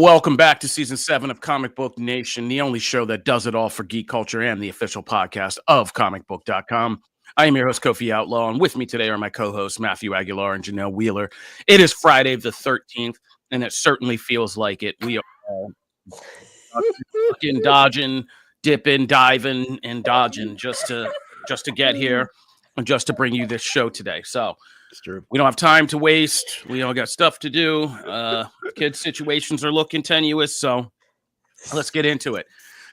Welcome back to season 7 of Comic Book Nation, the only show that does it all for geek culture and the official podcast of comicbook.com. I am your host, Kofi Outlaw, and with me today are my co-hosts, Matthew Aguilar and Janelle Wheeler. It is Friday the 13th, and it certainly feels like it. We are all fucking dodging, dipping, diving, and dodging just to get here and just to bring you this show today. So it's true. We don't have time to waste. We all got stuff to do. Kids' situations are looking tenuous, so let's get into it.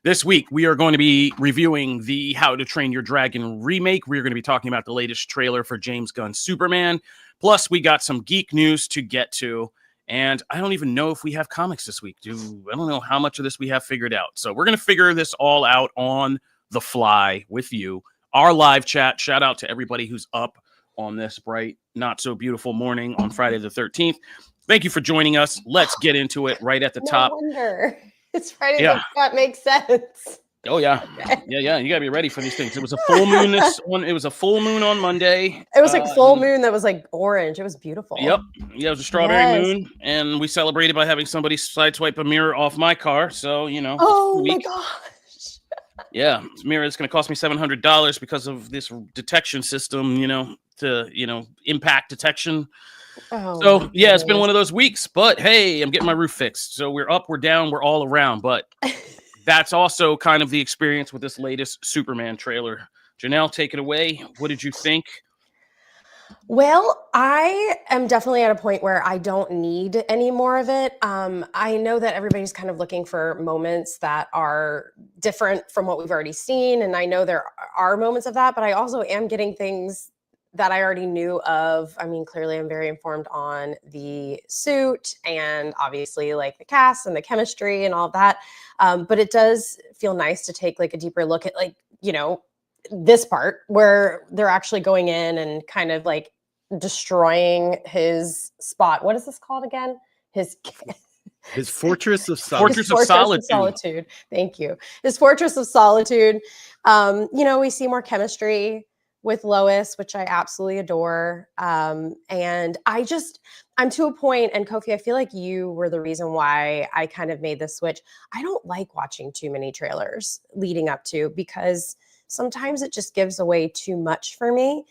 This week, we are going to be reviewing the How to Train Your Dragon remake. We're going to be talking about the latest trailer for James Gunn's Superman. Plus, we got some geek news to get to. And I don't even know if we have comics this week. I don't know how much of this we have figured out. So we're going to figure this all out on the fly with you. Our live chat. Shout out to everybody who's up on this bright, not so beautiful morning on Friday the 13th. Thank you for joining us. Let's get into it right at the top. Wonder. It's Friday. Yeah. That makes sense. Oh yeah. Okay. Yeah. You gotta be ready for these things. It was a full moon it was a full moon on Monday. It was like full moon that was like orange. It was beautiful. Yep. Yeah, it was a strawberry moon, and we celebrated by having somebody sideswipe a mirror off my car. So, Oh my gosh. Yeah, this mirror is gonna cost me $700 because of this detection system, to impact detection. So yeah, it's been one of those weeks, but hey, I'm getting my roof fixed. So we're up, we're down, we're all around. But that's also kind of the experience with this latest Superman trailer. Janelle, take it away. What did you think? Well, I am definitely at a point where I don't need any more of it. I know that everybody's kind of looking for moments that are different from what we've already seen. And I know there are moments of that, but I also am getting things that I already knew of. I mean, clearly I'm very informed on the suit and obviously like the cast and the chemistry and all of that. But it does feel nice to take like a deeper look at this part where they're actually going in and kind of like destroying his spot. What is this called again? His fortress of solitude. Fortress of solitude. Thank you. His fortress of solitude. We see more chemistry with Lois, which I absolutely adore. And I'm to a point, and Kofi, I feel like you were the reason why I kind of made this switch. I don't like watching too many trailers leading up to, because sometimes it just gives away too much for me.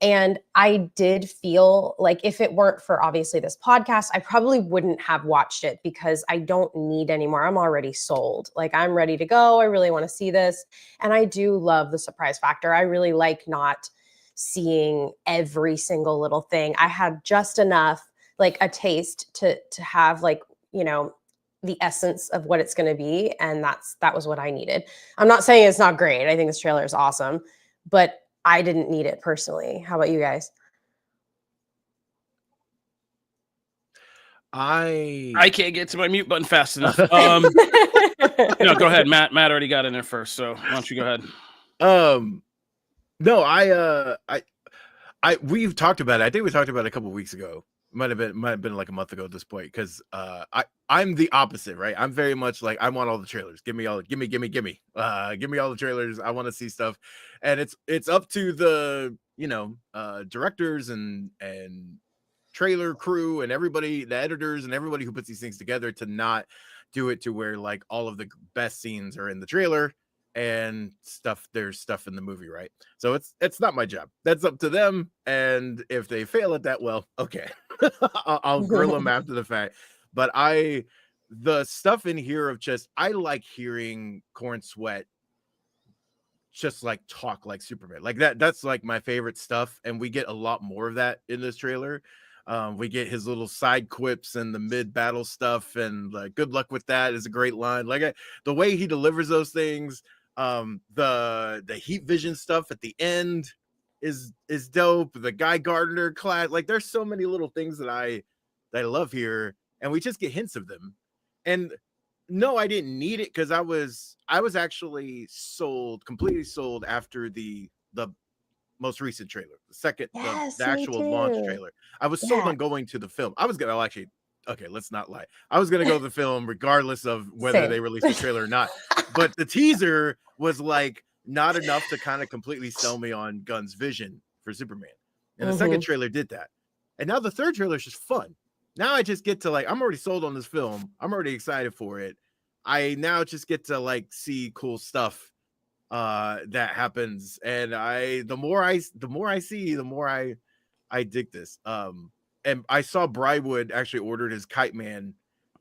And I did feel like if it weren't for obviously this podcast, I probably wouldn't have watched it because I don't need any more. I'm already sold. Like, I'm ready to go. I really want to see this. And I do love the surprise factor. I really like not seeing every single little thing. I had just enough, like a taste to have the essence of what it's going to be. And that was what I needed. I'm not saying it's not great. I think this trailer is awesome, but I didn't need it personally. How about you guys? I can't get to my mute button fast enough. Go ahead. Matt already got in there first, so why don't you go ahead? No, we've talked about it. I think we talked about it a couple of weeks ago. Might have been like a month ago at this point, because I'm the opposite, right? I'm very much like, I want all the trailers. Give me all the trailers. I want to see stuff, and it's up to the directors and trailer crew and everybody, the editors and everybody who puts these things together, to not do it to where like all of the best scenes are in the trailer and there's stuff in the movie, right? So it's not my job. That's up to them, and if they fail at that, well, okay. I'll grill them after the fact. But the stuff in here of I like hearing Corn Sweat just like talk like Superman, like that's like my favorite stuff, and we get a lot more of that in this trailer. We get his little side quips and the mid-battle stuff, and like, good luck with that is a great line. Like, the way he delivers those things, the heat vision stuff at the end is dope. The Guy Gardner class, like, there's so many little things that I love here, and we just get hints of them. And no, I didn't need it, because I was actually completely sold after the most recent trailer, the actual launch trailer. I was sold on going to the film. I was gonna let's not lie. I was gonna go to the film regardless of whether they released the trailer or not. But the teaser was like not enough to kind of completely sell me on Gunn's vision for Superman. And the second trailer did that. And now the third trailer is just fun. now I just get to like, I'm already sold on this film. I'm already excited for it. I now just get to like see cool stuff that happens, and the more I see, the more I dig this. And I saw Brywood actually ordered his Kite Man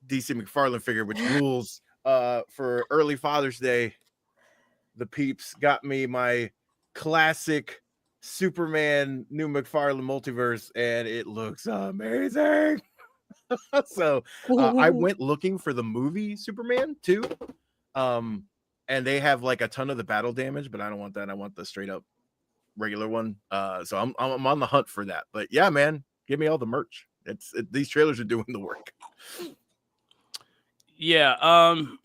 DC McFarlane figure, which rules. For early Father's Day, the peeps got me my classic Superman new McFarlane multiverse, and it looks amazing. So I went looking for the movie Superman too. And they have like a ton of the battle damage, but I don't want that. I want the straight up regular one. So I'm on the hunt for that. But yeah, man, give me all the merch. These trailers are doing the work. Yeah, I'm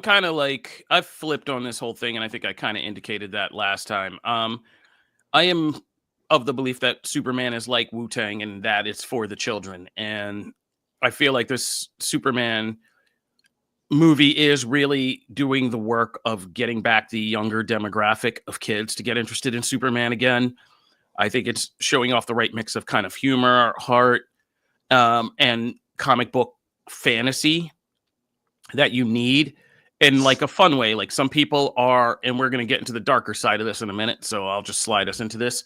kind of like, I've flipped on this whole thing, and I think I kind of indicated that last time. I am of the belief that Superman is like Wu-Tang and that it's for the children. And I feel like this Superman movie is really doing the work of getting back the younger demographic of kids to get interested in Superman again. I think it's showing off the right mix of kind of humor, heart, and comic book fantasy that you need in like a fun way. Like some people are, and we're going to get into the darker side of this in a minute, so I'll just slide us into this.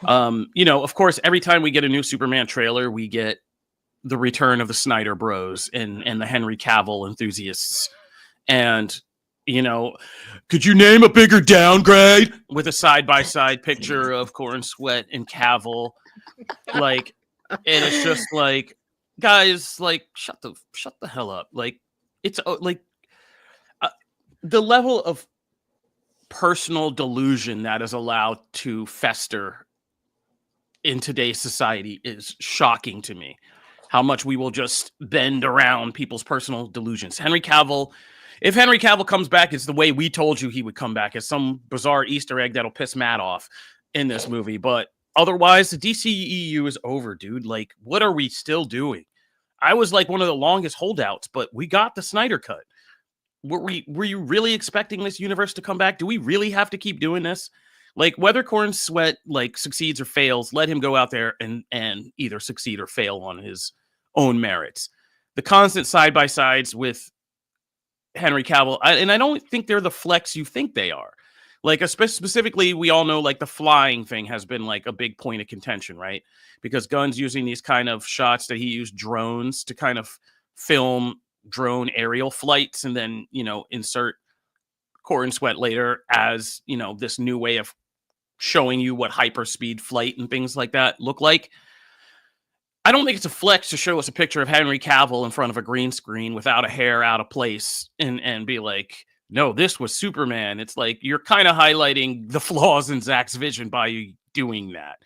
Of course, every time we get a new Superman trailer, we get the return of the Snyder Bros and the Henry Cavill enthusiasts. And, could you name a bigger downgrade? With a side-by-side picture of Corn Sweat and Cavill. Like, and it's just like, guys, like, shut the hell up. Like, it's like the level of personal delusion that is allowed to fester in today's society is shocking to me. How much we will just bend around people's personal delusions. If Henry Cavill comes back, it's the way we told you he would come back, as some bizarre Easter egg that'll piss Matt off in this movie. But otherwise, the DCEU is over, dude. Like, what are we still doing? I was like one of the longest holdouts, but we got the Snyder Cut. Were you really expecting this universe to come back? Do we really have to keep doing this? Like, whether Corn Sweat like succeeds or fails, let him go out there and either succeed or fail on his own merits. The constant side-by-sides with Henry Cavill, and I don't think they're the flex you think they are. Like, specifically, we all know like the flying thing has been like a big point of contention, right? Because Gunn's using these kind of shots that he used drones to kind of film drone aerial flights, and then insert Corn Sweat later as this new way of showing you what hyperspeed flight and things like that look like. I don't think it's a flex to show us a picture of Henry Cavill in front of a green screen without a hair out of place and be like, no, this was Superman. It's like you're kind of highlighting the flaws in Zack's vision by doing that.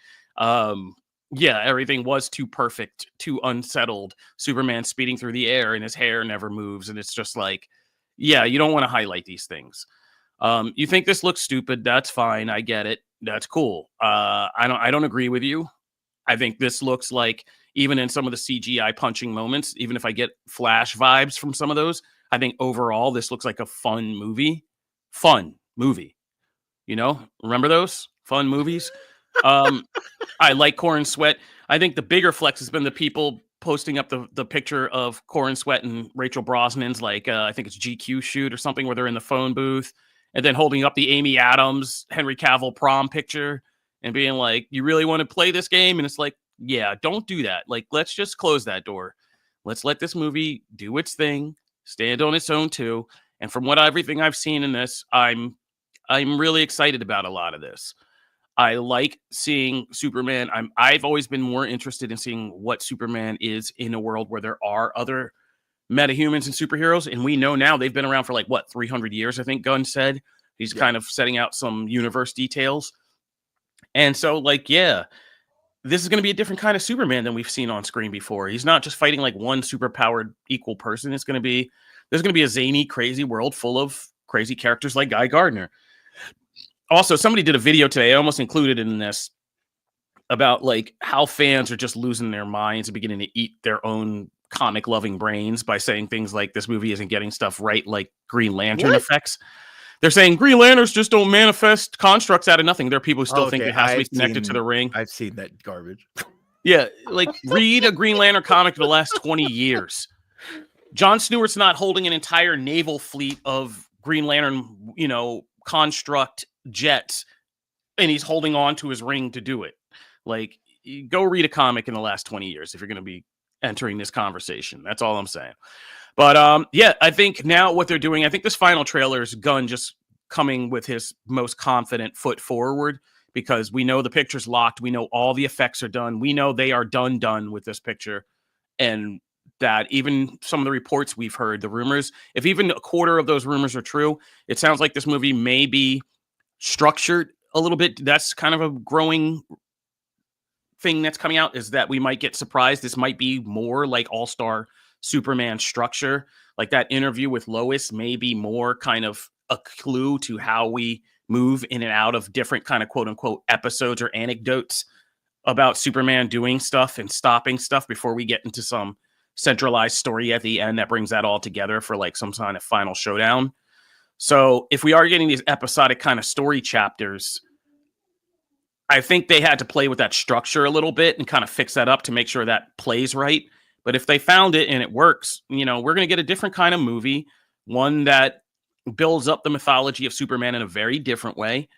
Everything was too perfect, too unsettled. Superman speeding through the air and his hair never moves. And it's just like, yeah, you don't want to highlight these things. You think this looks stupid? That's fine. I get it. That's cool. I don't agree with you. I think this looks like, even in some of the CGI punching moments, even if I get Flash vibes from some of those, I think overall this looks like a fun movie. Remember those fun movies? I like Corn Sweat. I think the bigger flex has been the people posting up the picture of Corn Sweat and Rachel Brosnan's, like, I think it's GQ shoot or something, where they're in the phone booth, and then holding up the Amy Adams, Henry Cavill prom picture and being like, you really want to play this game? And it's like, yeah, don't do that. Like, let's just close that door. Let's let this movie do its thing, stand on its own too. And from everything I've seen in this, I'm really excited about a lot of this. I like seeing Superman. I've always been more interested in seeing what Superman is in a world where there are other metahumans and superheroes. And we know now they've been around for 300 years, I think Gunn said. He's kind of setting out some universe details. And so, this is going to be a different kind of Superman than we've seen on screen before. He's not just fighting like one superpowered equal person. There's going to be a zany, crazy world full of crazy characters like Guy Gardner. Also, somebody did a video today, I almost included it in this, about how fans are just losing their minds and beginning to eat their own comic loving brains by saying things like this movie isn't getting stuff right, like Green Lantern effects. They're saying Green Lanterns just don't manifest constructs out of nothing. There are people who still think it has to be connected to the ring. I've seen that garbage. Yeah, like read a Green Lantern comic for the last 20 years. John Stewart's not holding an entire naval fleet of Green Lantern, construct jets, and he's holding on to his ring to do it. Like, go read a comic in the last 20 years if you're going to be entering this conversation. That's all I'm saying. But yeah, I think now what they're doing, I think this final trailer is Gunn just coming with his most confident foot forward, because we know the picture's locked. We know all the effects are done. We know they are done with this picture. And that even some of the reports we've heard, the rumors, if even a quarter of those rumors are true, it sounds like this movie may be structured a little bit. That's kind of a growing thing that's coming out, is that we might get surprised. This might be more like All-Star Superman structure. Like that interview with Lois may be more kind of a clue to how we move in and out of different kind of quote unquote episodes or anecdotes about Superman doing stuff and stopping stuff before we get into some centralized story at the end that brings that all together for like some kind of final showdown. So if we are getting these episodic kind of story chapters, I think they had to play with that structure a little bit and kind of fix that up to make sure that plays right. But if they found it and it works, we're going to get a different kind of movie, one that builds up the mythology of Superman in a very different way.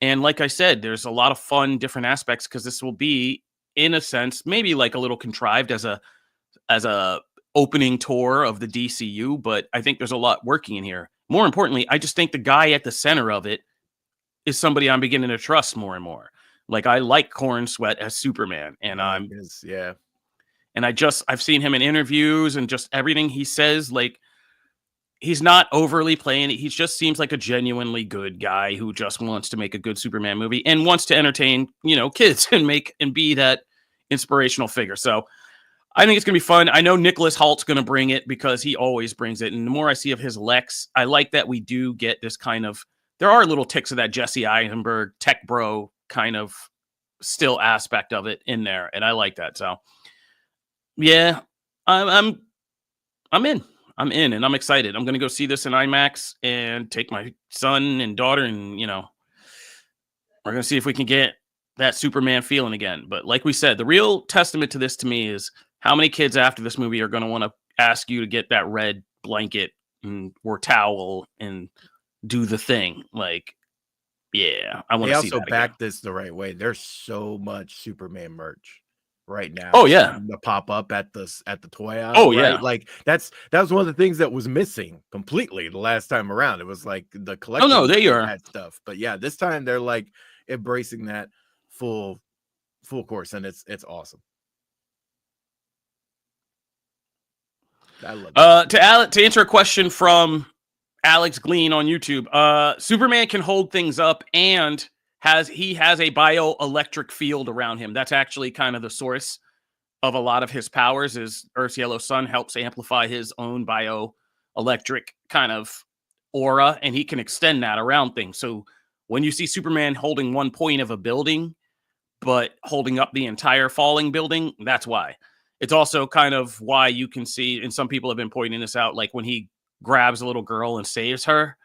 And like I said, there's a lot of fun, different aspects, because this will be, in a sense, maybe like a little contrived as a opening tour of the DCU. But I think there's a lot working in here. More importantly, I just think the guy at the center of it is somebody I'm beginning to trust more and more. Like, I like Corn Sweat as Superman, and I've seen him in interviews and just everything he says. Like, he's not overly playing it. He just seems like a genuinely good guy who just wants to make a good Superman movie and wants to entertain, kids and be that inspirational figure. So I think it's going to be fun. I know Nicholas Holt's going to bring it because he always brings it. And the more I see of his Lex, I like that we do get this kind of, there are little ticks of that Jesse Eisenberg tech bro kind of still aspect of it in there. And I like that. So yeah, I'm in. I'm in, and I'm excited. I'm going to go see this in IMAX and take my son and daughter, and we're going to see if we can get that Superman feeling again. But like we said, the real testament to this to me is how many kids after this movie are going to want to ask you to get that red blanket or towel and do the thing. Like, yeah, I want to see that. They also back this the right way. There's so much Superman merch right now. Oh yeah, the pop up at the toy aisle. Oh right? yeah, like that was one of the things that was missing completely the last time around. It was like the collection. Oh no, they are had stuff, but yeah, this time they're like embracing that full course, and it's awesome. I love it. To answer a question from Alex Glean on YouTube, Superman can hold things up and has a bioelectric field around him. That's actually kind of the source of a lot of his powers. Is Earth's yellow sun helps amplify his own bioelectric kind of aura, and he can extend that around things. So when you see Superman holding one point of a building, but holding up the entire falling building, that's why. It's also kind of why you can see, and some people have been pointing this out, like when he grabs a little girl and saves her,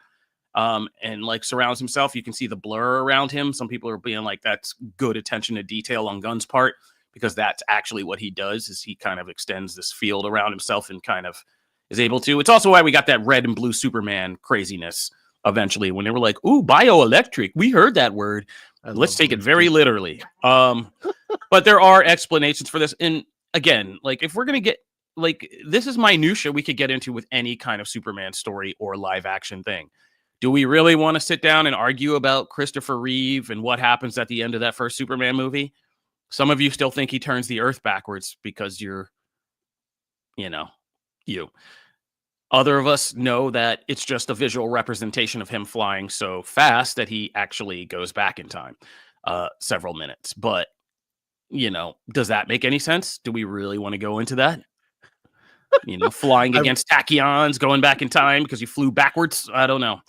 and like surrounds himself, you can see the blur around him. Some people are being like, that's good attention to detail on Gunn's part, because that's actually what he does, is he kind of extends this field around himself and kind of is able to. It's also why we got that red and blue Superman craziness eventually, when they were like, ooh, bioelectric. We heard that word. Let's take it very literally. But there are explanations for this. And again, like, if we're going to get, like, this is minutia we could get into with any kind of Superman story or live action thing. Do we really want to sit down and argue about Christopher Reeve and what happens at the end of that first Superman movie? Some of you still think he turns the earth backwards because you're, you. Other of us know that it's just a visual representation of him flying so fast that he actually goes back in time several minutes. But, does that make any sense? Do we really want to go into that? Flying against tachyons, going back in time because you flew backwards? I don't know.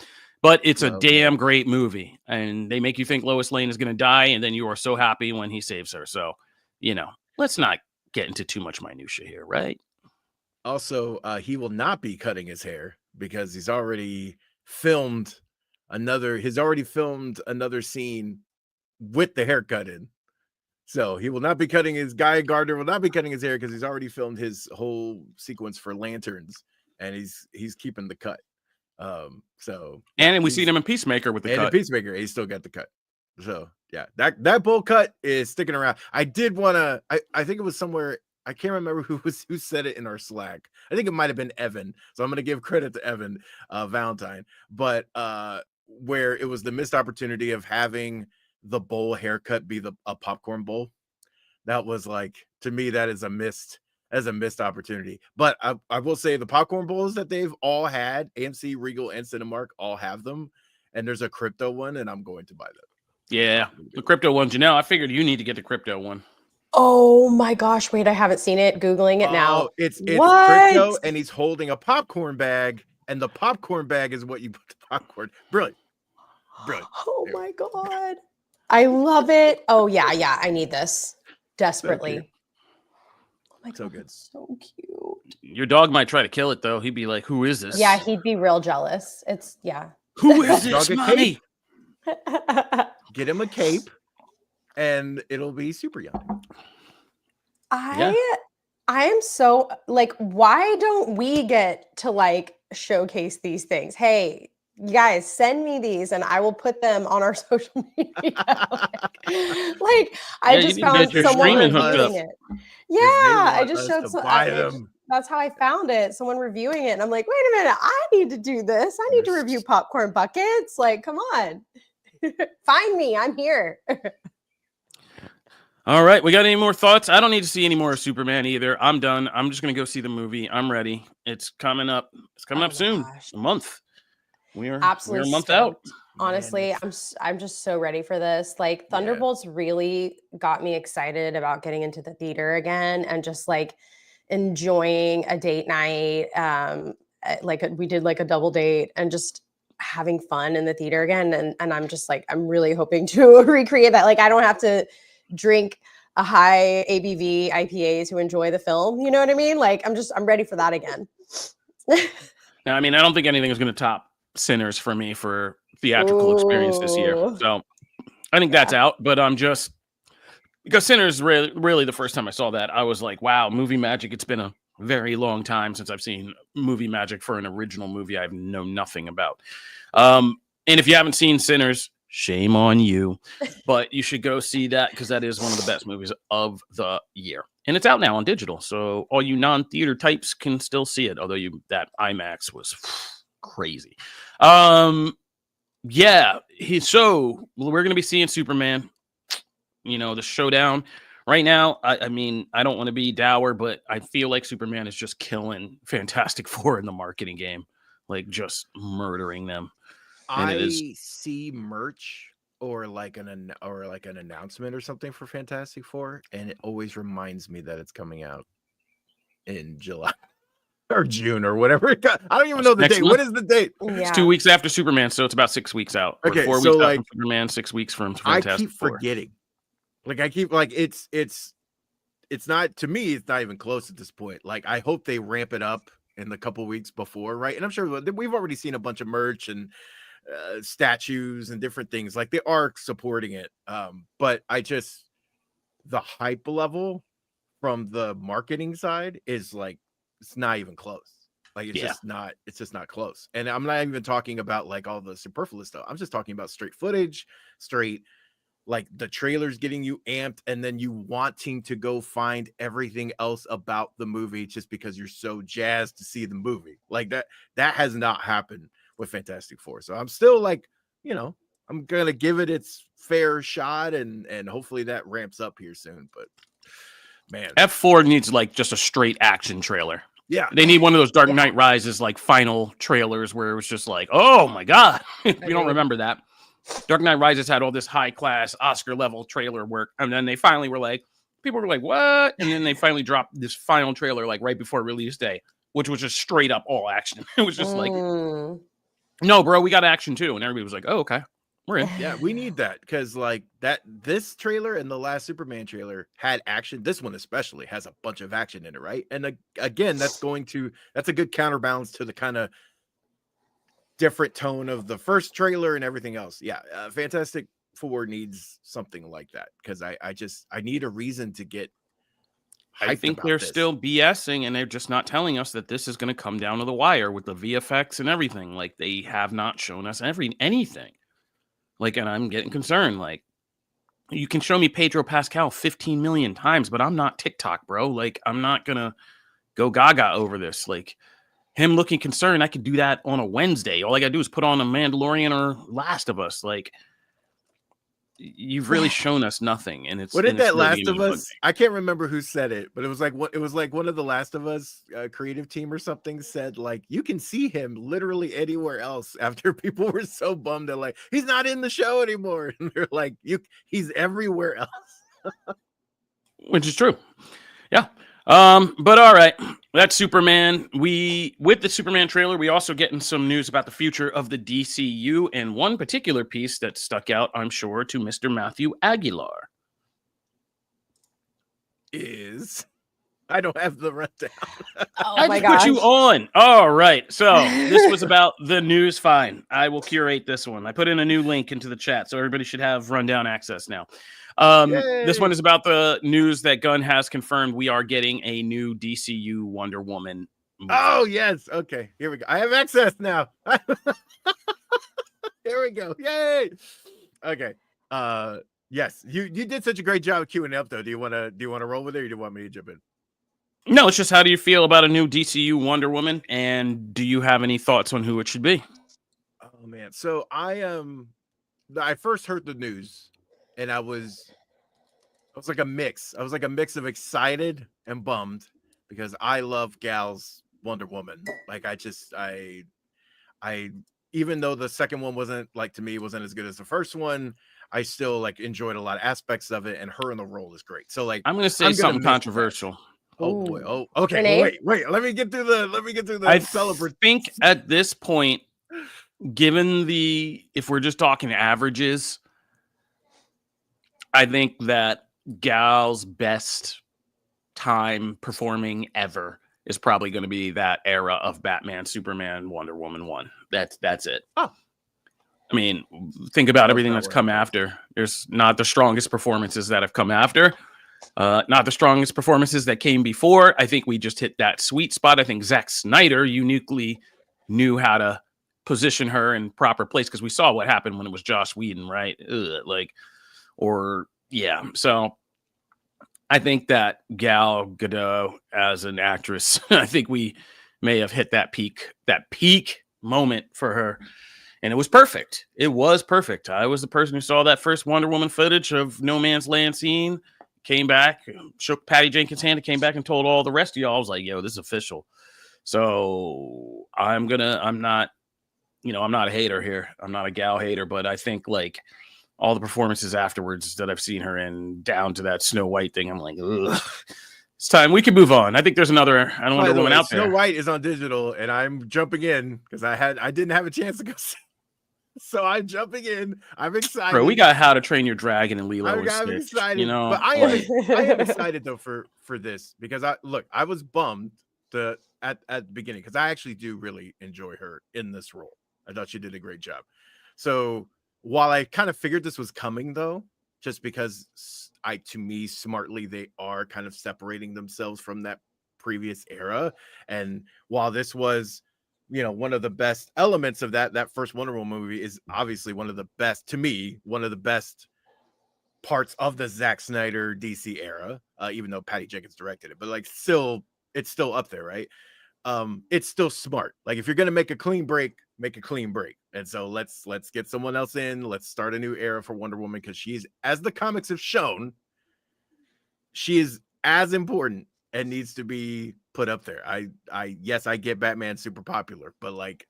But it's a damn great movie, and they make you think Lois Lane is going to die, and then you are so happy when he saves her. So, let's not get into too much minutia here, right? Also, he will not be cutting his hair because he's already filmed another scene with the haircut in. So he will not be cutting his Guy Gardner will not be cutting his hair because he's already filmed his whole sequence for Lanterns, and he's keeping the cut. So And we seen him in Peacemaker with the and cut. the Peacemaker, he still got the cut. So yeah, that bowl cut is sticking around. I did want to. I think it was somewhere. I can't remember who said it in our Slack. I think it might have been Evan. So I'm gonna give credit to Evan Valentine, but where it was the missed opportunity of having the bowl haircut be a popcorn bowl. That was like, to me, that is a missed opportunity. But I will say the popcorn bowls that they've all had, AMC, Regal, and Cinemark all have them. And there's a crypto one, and I'm going to buy them. Yeah, the crypto ones. You know, I figured you need to get the crypto one. Oh my gosh! Wait, I haven't seen it. Googling it now. It's What? crypto, and he's holding a popcorn bag, and the popcorn bag is what you put the popcorn. Brilliant. Oh my god! I love it. Oh yeah. I need this desperately. Oh my god, So good. it's so cute. Your dog might try to kill it though. He'd be like, "Who is this?" Yeah, he'd be real jealous. It's yeah. Who is this, Dog a mommy? Get him a cape, and it'll be super young. I am so like, why don't we get to like showcase these things? Hey, you guys, send me these and I will put them on our social media. like I Yeah, you just need to get found your someone streaming hooked reviewing up. it. Yeah, I want just us showed to some. buy them. That's how I found it. Someone reviewing it, and I'm like, wait a minute, I need to do this. I need to review popcorn buckets. Like, come on, find me. I'm here. All right, we got any more thoughts? I don't need to see any more of Superman either. I'm done. I'm just gonna go see the movie. I'm ready. It's coming up. It's coming up soon. Gosh. A month. We're Absolutely a month stoked. out. Honestly, Man, I'm just so ready for this. Like Thunderbolts really got me excited about getting into the theater again and just like enjoying a date night. We did like a double date and just having fun in the theater again. And I'm just like, I'm really hoping to recreate that. Like I don't have to drink a high ABV IPA to enjoy the film. You know what I mean? Like I'm ready for that again. Now, I mean, I don't think anything is gonna top Sinners for me for theatrical experience this year. Ooh. So I think that's out, but I'm just because Sinners really the first time I saw that, I was like, wow, movie magic. It's been a very long time since I've seen movie magic for an original movie I know nothing about. And if you haven't seen Sinners, shame on you, but you should go see that because that is one of the best movies of the year. And it's out now on digital. So all you non-theater types can still see it, although that IMAX was crazy. Yeah, so we're gonna be seeing Superman, the showdown right now. I mean, I don't want to be dour, but I feel like Superman is just killing Fantastic Four in the marketing game, like just murdering them. And it is see merch or like an announcement or something for Fantastic Four, and it always reminds me that it's coming out in July or June or whatever. I don't even know the next date. month. What is the date? It's 2 weeks after Superman, so it's about 6 weeks out. Or Okay, 4 so weeks out like from Superman, 6 weeks from I Fantastic keep Four. forgetting. Like I keep like it's not, to me, it's not even close at this point. Like I hope they ramp it up in the couple weeks before, right? And I'm sure we've already seen a bunch of merch and statues and different things. Like they are supporting it. But the hype level from the marketing side is like it's not even close. Like it's just not close. And I'm not even talking about like all the superfluous stuff. I'm just talking about straight footage, straight like the trailers getting you amped and then you wanting to go find everything else about the movie just because you're so jazzed to see the movie. Like that has not happened with Fantastic Four. So I'm still like, I'm gonna give it its fair shot and hopefully that ramps up here soon. But man, F4 needs like just a straight action trailer. Yeah, they need one of those Dark Knight Rises like final trailers where it was just like, oh my god, you don't remember that. Dark Knight Rises had all this high class Oscar level trailer work, and then they finally were like, people were like, what? And then they finally dropped this final trailer like right before release day, which was just straight up all action. It was just like, no, bro, we got action too, and everybody was like, oh, okay. We're in. Yeah, we need that because like this trailer and the last Superman trailer had action. This one especially has a bunch of action in it, right? And again, that's a good counterbalance to the kind of different tone of the first trailer and everything else. Yeah, Fantastic 4 needs something like that because I need a reason to get hyped I think about they're this. still BSing and they're just not telling us that this is going to come down to the wire with the VFX and everything. Like they have not shown us anything. Like, and I'm getting concerned. Like, you can show me Pedro Pascal 15 million times, but I'm not TikTok, bro. Like, I'm not gonna go gaga over this. Like, him looking concerned, I could do that on a Wednesday. All I gotta do is put on a Mandalorian or Last of Us. Like, you've really shown us nothing, and it's What did and it's that really Last gonna of bug Us? I can't remember who said it, but it was like one of the Last of Us creative team or something said like you can see him literally anywhere else after people were so bummed that like he's not in the show anymore. And they're like he's everywhere else. Which is true. Yeah. But all right, that's Superman. With the Superman trailer, we also getting some news about the future of the DCU, and one particular piece that stuck out, I'm sure, to Mr. Matthew Aguilar. I don't have the rundown. Oh my I just put you gosh. on. All right. So this was about the news. Fine. I will curate this one. I put in a new link into the chat, so everybody should have rundown access now. This one is about the news that Gunn has confirmed we are getting a new DCU Wonder Woman movie. Oh yes. Okay. Here we go. I have access now. Here we go. Yay. Okay. Yes. You did such a great job of queuing up though. Do you want to roll with it or do you want me to jump in? No, it's just how do you feel about a new DCU Wonder Woman, and do you have any thoughts on who it should be? Oh man. So I first heard the news and I was like a mix. I was like a mix of excited and bummed because I love Gal's Wonder Woman. Like I even though the second one wasn't as good as the first one, I still like enjoyed a lot of aspects of it, and her in the role is great. So like I'm going to say something controversial. Oh boy. Oh, okay. Renee? Wait. Let me get through the I celebrate. think at this point, given if we're just talking averages, I think that Gal's best time performing ever is probably going to be that era of Batman, Superman, Wonder Woman 1. That's it. Oh. I mean, think about everything that's come after. There's not the strongest performances that have come after. Not the strongest performances that came before. I think we just hit that sweet spot. I think Zack Snyder uniquely knew how to position her in proper place because we saw what happened when it was Joss Whedon, right? So I think that Gal Gadot as an actress, I think we may have hit that peak moment for her. And it was perfect. It was perfect. I was the person who saw that first Wonder Woman footage of No Man's Land scene, came back, shook Patty Jenkins' hand, and came back and told all the rest of y'all, I was like, yo, this is official. So I'm not a hater here. I'm not a Gal hater, but I think like all the performances afterwards that I've seen her in down to that Snow White thing, I'm like, ugh. It's time. We can move on. I think there's another Wonder Woman out there. Snow White is on digital, and I'm jumping in because I didn't have a chance to go see. So I'm jumping in. I'm excited. Bro, we got How to Train Your Dragon and Lilo and I'm Stitch. excited. You know, but I am excited though for this because I was bummed at the beginning because I actually do really enjoy her in this role. I thought she did a great job. So while I kind of figured this was coming though, just because to me smartly they are kind of separating themselves from that previous era, and while this was one of the best elements of that first Wonder Woman movie is obviously one of the best parts of the Zack Snyder DC era, even though Patty Jenkins directed it, but like it's still up there, right? It's still smart. Like if you're gonna make a clean break, make a clean break. And so let's get someone else in. Let's start a new era for Wonder Woman because she's, as the comics have shown, she is as important and needs to be put up there. Yes, I get Batman super popular, but like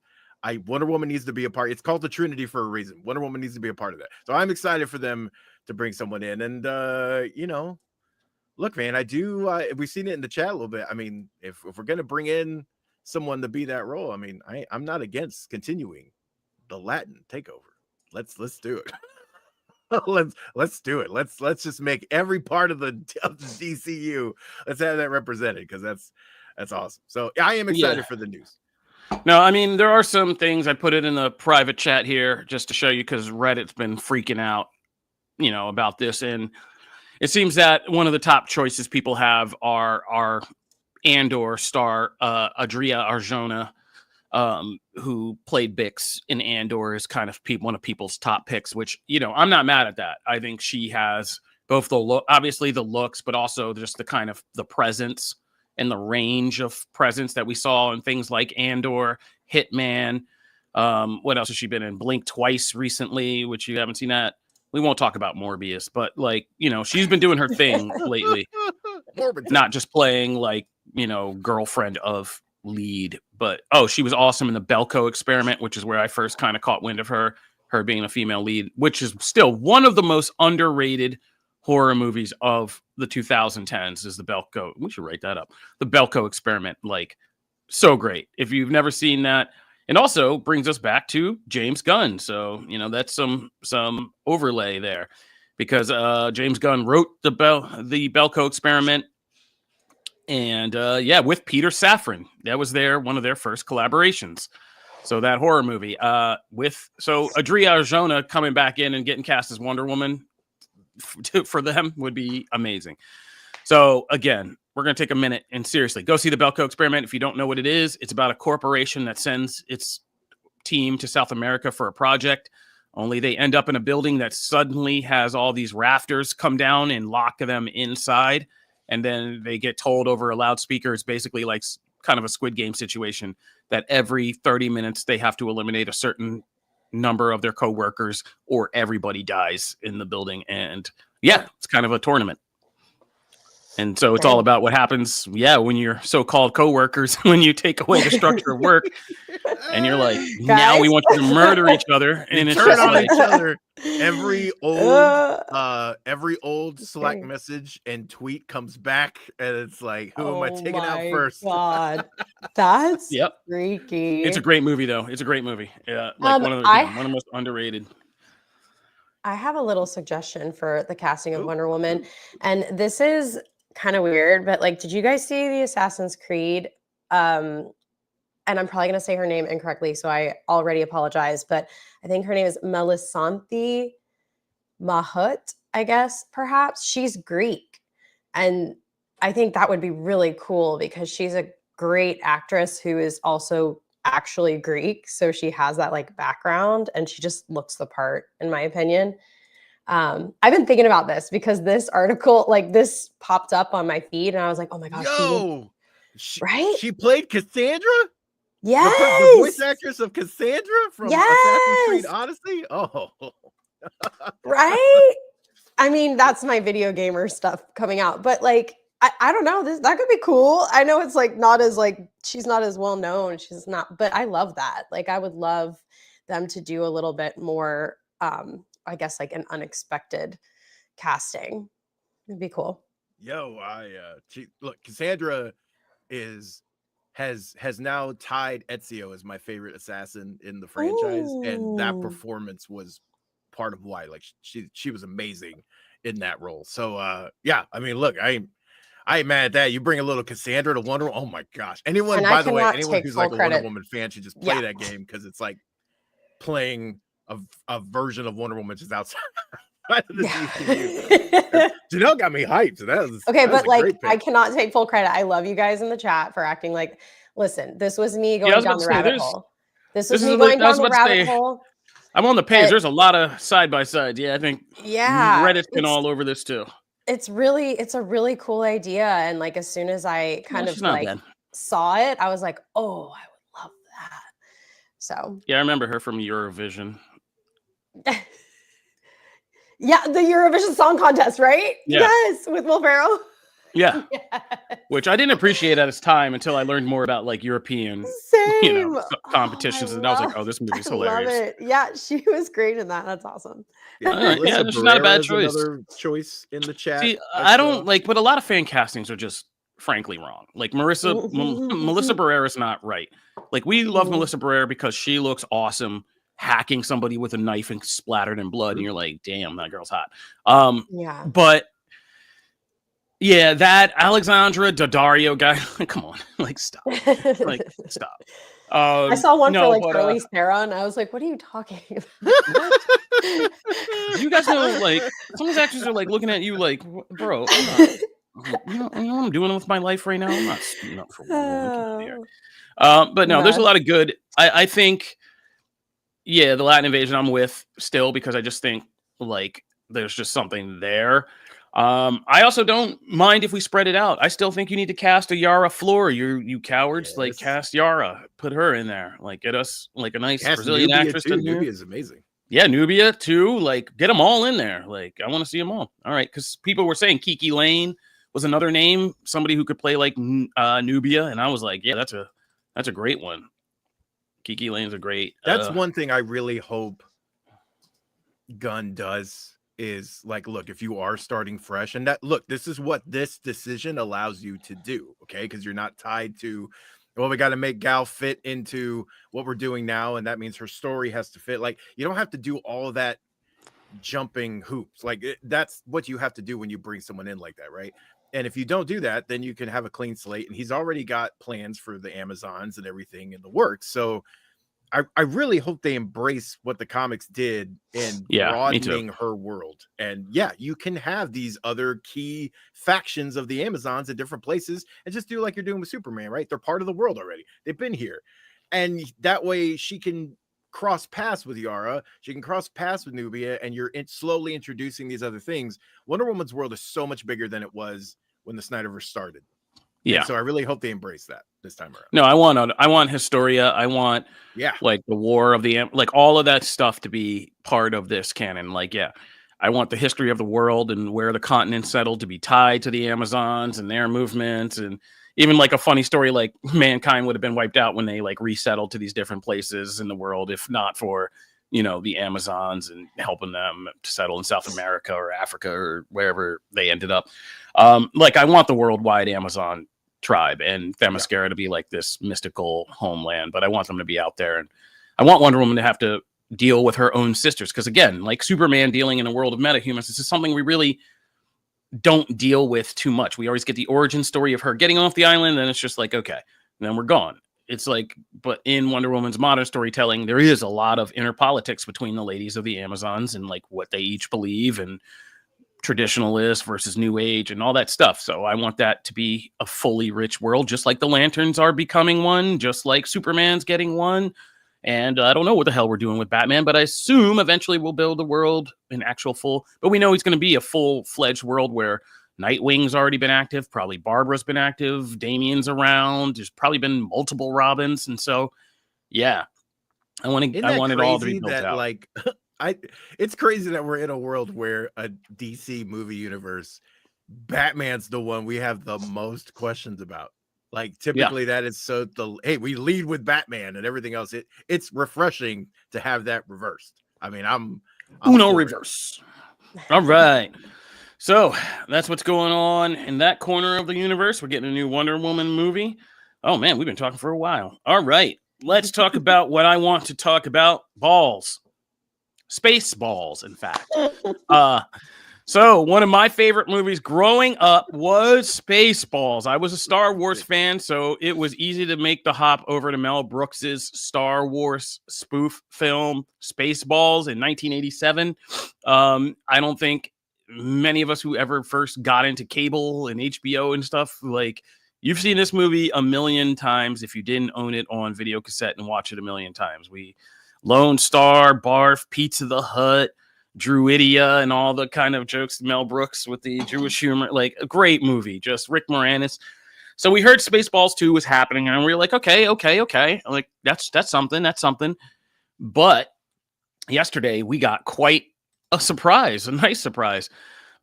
Wonder Woman needs to be a part. It's called the Trinity for a reason. Wonder Woman needs to be a part of that. So I'm excited for them to bring someone in. And look, man, we've seen it in the chat a little bit. I mean, if we're gonna bring in someone to be that role, I mean, I'm not against continuing the Latin takeover. Let's do it. let's do it. Let's just make every part of the DCU. Let's have that represented because that's awesome. So I am excited for the news. No, I mean there are some things I put it in the private chat here just to show you because Reddit's been freaking out about this, and it seems that one of the top choices people have are Andor star Adria Arjona, who played Bix in Andor, is kind of one of people's top picks, which, I'm not mad at that. I think she has both obviously the looks, but also just the kind of the presence and the range of presence that we saw in things like Andor, Hitman. What else has she been in? Blink twice recently, which you haven't seen that. We won't talk about Morbius, but she's been doing her thing lately. Not just playing girlfriend of lead, but she was awesome in the Belko Experiment, which is where I first kind of caught wind of her being a female lead, which is still one of the most underrated horror movies of the 2010s is the Belko. We should write that up. The Belko Experiment, so great. If you've never seen that, and also brings us back to James Gunn. So, that's some overlay there, because James Gunn wrote the Belko Experiment, and with Peter Safran. That was one of their first collaborations. So that horror movie Adria Arjona coming back in and getting cast as Wonder Woman for them would be amazing. So again, we're going to take a minute and seriously go see the Belko Experiment. If you don't know what it is, it's about a corporation that sends its team to South America for a project. Only they end up in a building that suddenly has all these rafters come down and lock them inside. And then they get told over a loudspeaker, it's basically like kind of a Squid Game situation, that every 30 minutes they have to eliminate a certain number of their coworkers or everybody dies in the building. And it's kind of a tournament. And so it's all about what happens, when you're so-called coworkers, when you take away the structure of work, and you're like, now we want you to murder each other, and it's turn just on each other. Every old Slack message and tweet comes back, and it's like, who am I taking out first? God, that's freaky. It's a great movie, though. It's a great movie. One of the most underrated. I have a little suggestion for the casting of Wonder Woman, and this is kind of weird, but did you guys see the Assassin's Creed? And I'm probably going to say her name incorrectly, so I already apologize, but I think her name is Melissanthi Mahut, I guess, perhaps. She's Greek, and I think that would be really cool because she's a great actress who is also actually Greek, so she has that background, and she just looks the part, in my opinion. I've been thinking about this because this article, this popped up on my feed, and I was like, oh my gosh. Right? She played Cassandra? Yes. The voice actress of Cassandra from Assassin's Creed Odyssey? Oh. Right? I mean, that's my video gamer stuff coming out. But I don't know. That could be cool. I know it's not as she's not as well known. She's not, but I love that. I would love them to do a little bit more I guess an unexpected casting. It'd be cool. Look, Cassandra has now tied Ezio as my favorite assassin in the franchise. Ooh. And that performance was part of why. She was amazing in that role. So I mean, look, I ain't mad at that. You bring a little Cassandra to Wonder Woman. Oh my gosh. Anyone who's a Wonder Woman fan should just play that game, because it's like playing a version of Wonder Woman just outside of the DCU. Janelle got me hyped. So that was I cannot take full credit. I love you guys in the chat for acting listen, this was me going down the rabbit hole. This was me going down the rabbit hole. I'm on the page. There's a lot of side by side. Yeah, I think Reddit's been all over this too. It's a really cool idea. And as soon as I kind of saw it, I was like, oh, I would love that. So I remember her from Eurovision. The Eurovision Song Contest, right? Yeah. Yes, with Will Ferrell. Yeah. Yes. Which I didn't appreciate at its time until I learned more about European competitions, and I was like, oh, this movie's hilarious. Love it. Yeah, she was great in that. That's awesome. She's not a bad choice. Another choice in the chat. See, I don't but a lot of fan castings are just frankly wrong. Melissa Barrera's not right. We love Melissa Barrera because she looks awesome hacking somebody with a knife and splattered in blood, and you're like, damn, that girl's hot. But that Alexandra Daddario guy, come on, stop. Stop. I saw one for No, like but Charlize Theron. I was like, what are you talking about? what? Do you guys know, like, some of these actors are like looking at you like, bro, I'm not. You know what I'm doing with my life right now? I'm not suiting up for Wonder Woman. Get out of here. But no, there's a Mess. lot of good. I think, yeah, the Latin invasion I'm with still because I just think like there's just something there. I also don't mind if we spread it out. I still think you need to cast a Yara Flor. You cowards, like Yes. cast Yara, put her in there, like get us like a nice Cast Brazilian Nubia actress too. in here. Nubia is amazing. Yeah, Nubia too. Like get them all in there. Like I want to see them all. All right, because people were saying Kiki Lane was another name, somebody who could play like Nubia, and I was like, yeah, that's a great one. Kiki Lane's a great. That's one thing I really hope Gunn does is like, look, if you are starting fresh, and that look, this is what this decision allows you to do, okay? Because you're not tied to, well, we got to make Gal fit into what we're doing now, and that means her story has to fit. Like, you don't have to do all of that jumping hoops. Like that's what you have to do when you bring someone in like that, right? And if you don't do that, then you can have a clean slate. And he's already got plans for the Amazons and everything in the works. So I really hope they embrace what the comics did in broadening her world. And yeah, you can have these other key factions of the Amazons at different places and just do like you're doing with Superman, right? They're part of the world already. They've been here. And that way she can cross paths with Yara. She can cross paths with Nubia, and you're slowly introducing these other things. Wonder Woman's world is so much bigger than it was when the Snyderverse started. Yeah. And so I really hope they embrace that this time around. No, I want Historia. I want like the War of the like all of that stuff to be part of this canon. Like, yeah, I want the history of the world and where the continent settled to be tied to the Amazons and their movements, and even like a funny story like mankind would have been wiped out when they like resettled to these different places in the world, if not for the Amazons and helping them to settle in South America or Africa or wherever they ended up. Like I want the worldwide Amazon tribe and Themyscira to be like this mystical homeland, but I want them to be out there, and I want Wonder Woman to have to deal with her own sisters, because again, like Superman dealing in a world of metahumans, this is something we really don't deal with too much. We always get the origin story of her getting off the island, and it's just like, okay, and then we're gone. It's like, but in Wonder Woman's modern storytelling, there is a lot of inner politics between the ladies of the Amazons and like what they each believe and traditionalist versus new age and all that stuff. So I want that to be a fully rich world, just like the Lanterns are becoming one, just like Superman's getting one. And I don't know what the hell we're doing with Batman, but I assume eventually we'll build a world, an actual full, but we know he's going to be a full-fledged world where Nightwing's already been active, probably Barbara's been active, Damian's around, there's probably been multiple Robins. And so, yeah, I want it all to be built out. Like, it's crazy that we're in a world where a DC movie universe, Batman's the one we have the most questions about. Like typically that is so hey, we lead with Batman and everything else. It's refreshing to have that reversed. I mean, I'm Uno reverse. All right. So that's what's going on in that corner of the universe. We're getting a new Wonder Woman movie. Oh man, we've been talking for a while. All right. Let's talk about what I want to talk about. Balls. Spaceballs, in fact. So one of my favorite movies growing up was Spaceballs. I was a Star Wars fan, so it was easy to make the hop over to Mel Brooks's Star Wars spoof film, Spaceballs, in 1987. I don't think many of us who ever first got into cable and HBO and stuff, like, you've seen this movie a million times if you didn't own it on video cassette and watch it a million times. Lone Star, Barf, Pizza the Hut, Druidia, and all the kind of jokes, Mel Brooks with the Jewish humor, like a great movie, just Rick Moranis. So we heard Spaceballs 2 was happening, and we were like, okay. Like, that's something. But yesterday we got quite a surprise, a nice surprise.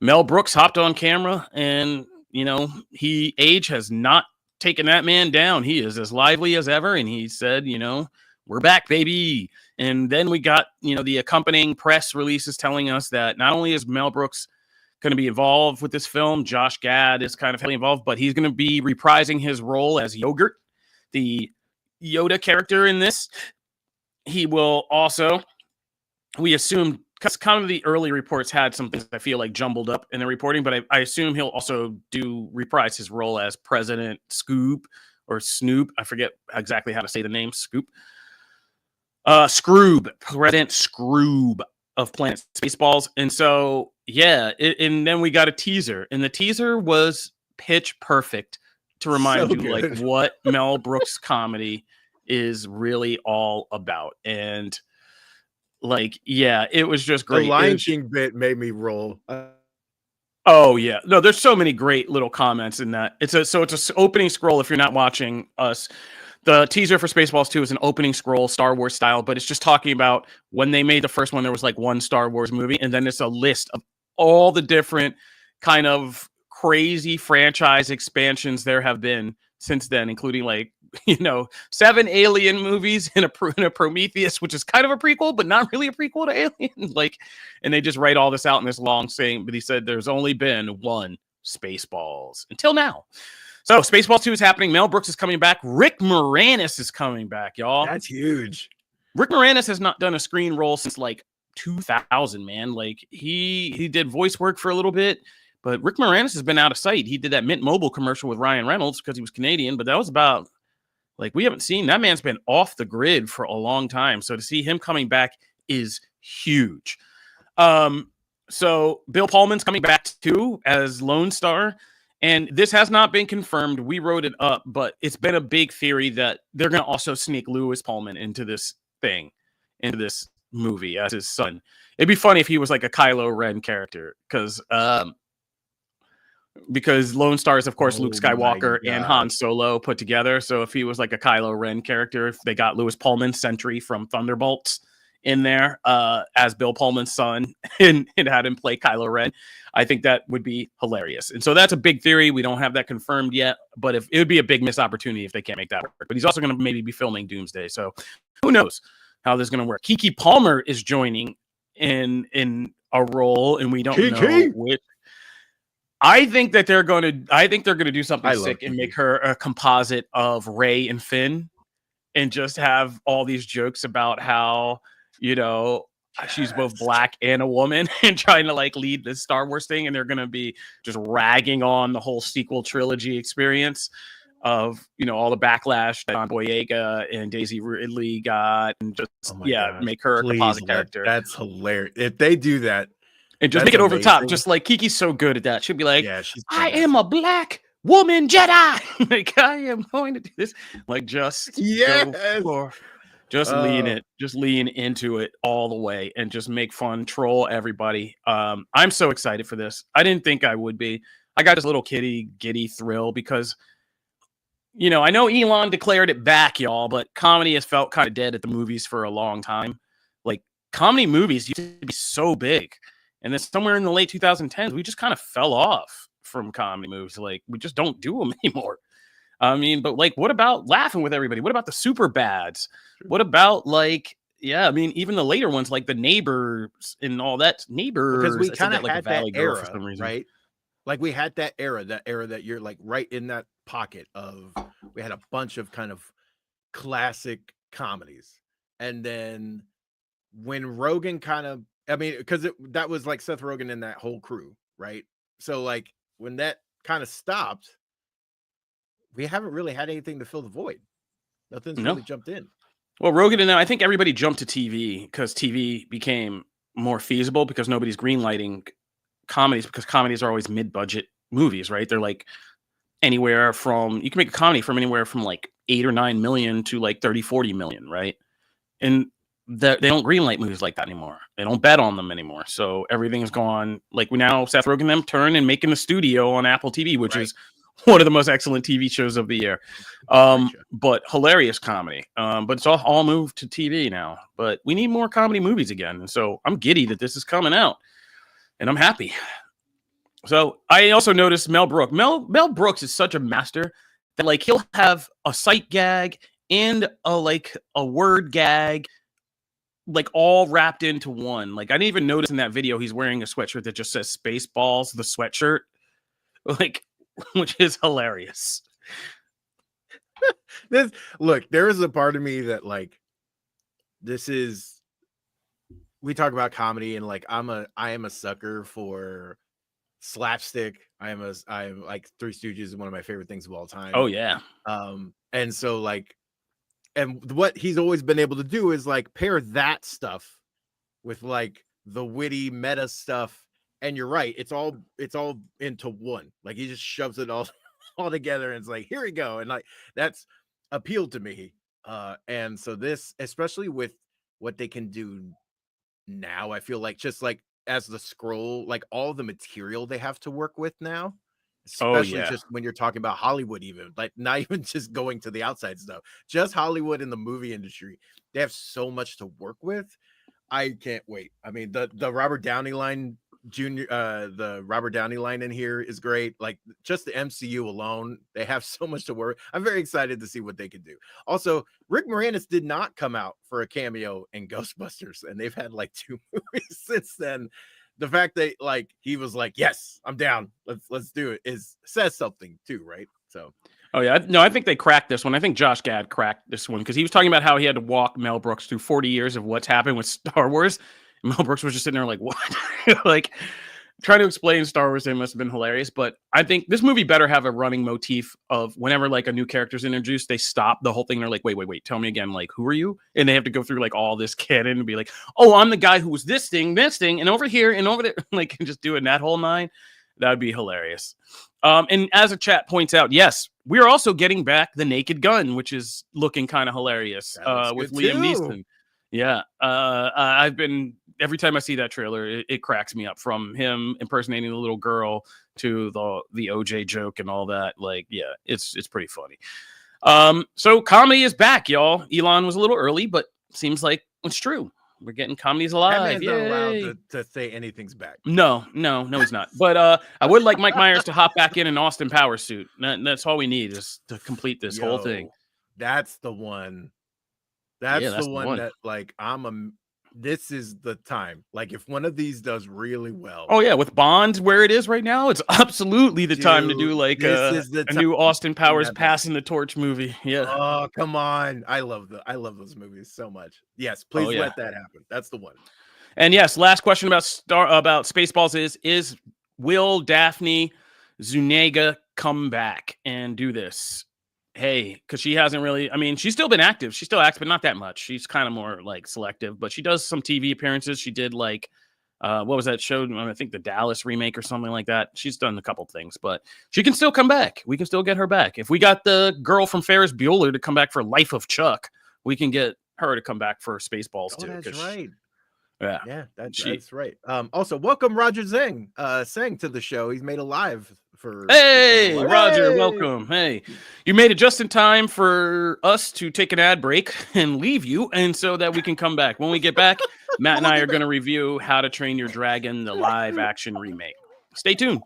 Mel Brooks hopped on camera, and, age has not taken that man down. He is as lively as ever, and he said, we're back, baby. And then we got, the accompanying press releases telling us that not only is Mel Brooks going to be involved with this film, Josh Gad is kind of heavily involved, but he's going to be reprising his role as Yogurt, the Yoda character in this. He will also, we assume, because kind of the early reports had some things I feel like jumbled up in the reporting, but I assume he'll also reprise his role as President Scoop or Snoop. I forget exactly how to say the name. Scroob, President Scroob of Planet Spaceballs. And so, yeah, and then we got a teaser, and the teaser was pitch perfect to remind So you like good. what Mel Brooks comedy is really all about. And like, yeah, it was just The great. Lion King bit made me roll. Oh yeah, no, there's so many great little comments in that. It's a opening scroll. If you're not watching us, the teaser for Spaceballs 2 is an opening scroll, Star Wars style, but it's just talking about when they made the first one. There was like one Star Wars movie, and then it's a list of all the different kind of crazy franchise expansions there have been since then, including like 7 Alien movies in a Prometheus, which is kind of a prequel, but not really a prequel to Alien. Like, and they just write all this out in this long saying. But he said there's only been one Spaceballs until now. So Spaceballs 2 is happening. Mel Brooks is coming back. Rick Moranis is coming back, y'all. That's huge. Rick Moranis has not done a screen role since like 2000, man. Like he did voice work for a little bit, but Rick Moranis has been out of sight. He did that Mint Mobile commercial with Ryan Reynolds because he was Canadian, but that was about like we haven't seen that man's been off the grid for a long time. So to see him coming back is huge. So Bill Pullman's coming back too as Lone Star. And this has not been confirmed. We wrote it up, but it's been a big theory that they're going to also sneak Lewis Pullman into this thing, into this movie as his son. It'd be funny if he was like a Kylo Ren character, because Lone Star is, of course, Luke Skywalker and Han Solo put together. So if he was like a Kylo Ren character, if they got Lewis Pullman, Sentry from Thunderbolts, in there as Bill Pullman's son and had him play Kylo Ren, I think that would be hilarious. And so that's a big theory. We don't have that confirmed yet, but if it would be a big missed opportunity if they can't make that work. But he's also going to maybe be filming Doomsday, so who knows how this is going to work. Keke Palmer is joining in a role, and we don't know which. I think they're going to do something sick and make her a composite of Rey and Finn, and just have all these jokes about how she's both black and a woman and trying to like lead this Star Wars thing. And they're going to be just ragging on the whole sequel trilogy experience of, all the backlash that John Boyega and Daisy Ridley got, and just, make her a composite character. That's hilarious. If they do that, and just make it over the top. Just like Kiki's so good at that. She'll be like, I am a black woman Jedi. Like, I am going to do this. Like, just lean into it all the way and just make fun, troll everybody. I'm so excited for this. I didn't think I would be. I got this little giddy thrill because, I know Elon declared it back, y'all, but comedy has felt kind of dead at the movies for a long time. Like, comedy movies used to be so big. And then somewhere in the late 2010s, we just kind of fell off from comedy movies. Like, we just don't do them anymore. I mean, but like, what about Laughing with Everybody? What about the super bads? What about like, even the later ones like The Neighbors and all that. Neighbors, because we kind of had that era, for some reason. Right? Like we had that era that you're like right in that pocket of. We had a bunch of kind of classic comedies, and then when Rogen kind of, because that was like Seth Rogen and that whole crew, right? So like when that kind of stopped, we haven't really had anything to fill the void. Nothing's really jumped in. Well, Rogen and I think everybody jumped to TV because TV became more feasible because nobody's greenlighting comedies, because comedies are always mid-budget movies, right? They're like anywhere from, you can make a comedy from anywhere from like 8 or 9 million to like 30, 40 million, right? And they don't greenlight movies like that anymore. They don't bet on them anymore. So everything's gone, like we now, Seth Rogen them turn and making the studio on Apple TV, which is one of the most excellent TV shows of the year. But hilarious comedy. But it's all moved to TV now. But we need more comedy movies again. And so I'm giddy that this is coming out. And I'm happy. So I also noticed Mel Brooks. Mel Brooks is such a master that like he'll have a sight gag and a word gag like all wrapped into one. Like I didn't even notice in that video he's wearing a sweatshirt that just says Spaceballs, the sweatshirt. Like, which is hilarious. There is a part of me that like, we talk about comedy and like, I am a sucker for slapstick. I am like Three Stooges is one of my favorite things of all time. Oh yeah. And so like, and what he's always been able to do is like pair that stuff with like the witty meta stuff. And you're right, it's all into one. Like he just shoves it all all together and it's like, here we go. And like that's appealed to me. And so this, especially with what they can do now, I feel like just like as the scroll, like all the material they have to work with now, Oh, especially yeah. just when you're talking about Hollywood, even like not even just going to the outside stuff, just Hollywood in the movie industry, they have so much to work with. I can't wait. I mean, the Robert Downey line junior, the Robert Downey line in here is great. Like just the MCU alone, they have so much to work. I'm very excited to see what they can do. Also, Rick Moranis did not come out for a cameo in Ghostbusters, and they've had like 2 movies since then. The fact that like he was like, yes, I'm down, let's do it, is says something too, right? So Oh yeah, no, I think they cracked this one. I think Josh Gad cracked this one because he was talking about how he had to walk Mel Brooks through 40 years of what's happened with Star Wars. And Mel Brooks was just sitting there like, what? Like trying to explain Star Wars to him must have been hilarious. But I think this movie better have a running motif of whenever like a new character's introduced, they stop the whole thing. They're like, wait, tell me again. Like, who are you? And they have to go through like all this canon and be like, oh, I'm the guy who was this thing, and over here and over there. Like just doing that whole nine. That would be hilarious. And as a chat points out, yes, we're also getting back the Naked Gun, which is looking kind of hilarious with Liam Neeson. Yeah. I've been, every time I see that trailer, it cracks me up, from him impersonating the little girl to the OJ joke and all that. Like, yeah, it's pretty funny. So comedy is back, y'all. Elon was a little early, but seems like it's true. We're getting comedies alive. That man's not allowed to say anything's back. No, he's not. But I would like Mike Myers to hop back in an Austin Powers suit. That's all we need is to complete this whole thing. That's the one. That's the one that like this is the time. Like if one of these does really well. Oh yeah, with Bond where it is right now, it's absolutely the time to do like a new Austin Powers passing the torch movie. Yeah. Oh, come on. I love those movies so much. Yes, please let that happen. That's the one. And yes, last question about Spaceballs is will Daphne Zuniga come back and do this? Hey, because she hasn't really, I mean, she's still been active. She still acts, but not that much. She's kind of more like selective, but she does some TV appearances. She did like, what was that show? I think the Dallas remake or something like that. She's done a couple things, but she can still come back. We can still get her back. If we got the girl from Ferris Bueller to come back for Life of Chuck, we can get her to come back for Spaceballs too. That's right. Yeah, that's right. Also, welcome Roger Zeng to the show. He's made a live for. Hey, Roger, welcome. Hey, you made it just in time for us to take an ad break and leave you, and so that we can come back. When we get back, Matt and I are going to review How to Train Your Dragon, the live action remake. Stay tuned.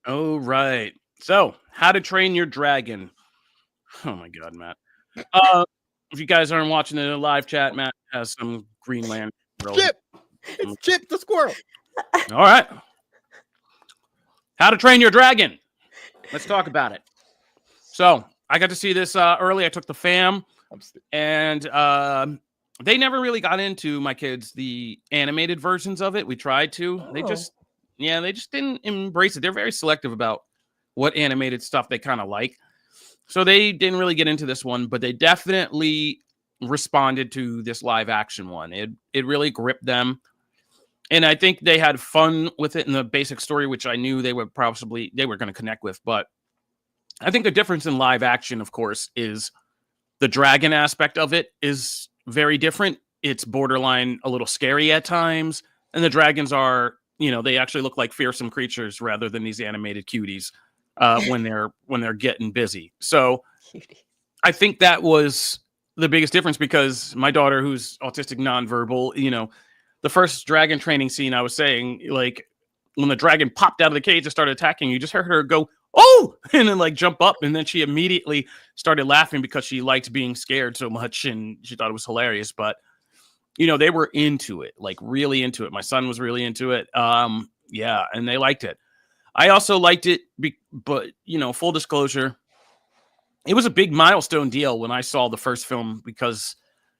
Oh, right. So, How to Train Your Dragon. Oh my God, Matt. If you guys aren't watching the live chat, Matt has some Green Lantern. Chip! It's Chip the squirrel. All right. How to Train Your Dragon. Let's talk about it. So, I got to see this early. I took the fam, and they never really got into, my kids, the animated versions of it. We tried to. They just, Yeah, they just didn't embrace it. They're very selective about what animated stuff they kind of like. So they didn't really get into this one, but they definitely responded to this live action one. It really gripped them. And I think they had fun with it in the basic story, which I knew they were going to connect with. But I think the difference in live action, of course, is the dragon aspect of it is very different. It's borderline a little scary at times, and the dragons are, they actually look like fearsome creatures rather than these animated cuties when they're getting busy. So I think that was the biggest difference, because my daughter, who's autistic nonverbal, the first dragon training scene, I was saying, like, when the dragon popped out of the cage and started attacking, you just heard her go, "Oh!" and then like jump up, and then she immediately started laughing because she liked being scared so much and she thought it was hilarious. But they were into it, like really into it. My son was really into it. Yeah, and they liked it. I also liked it, but full disclosure, it was a big milestone deal when I saw the first film, because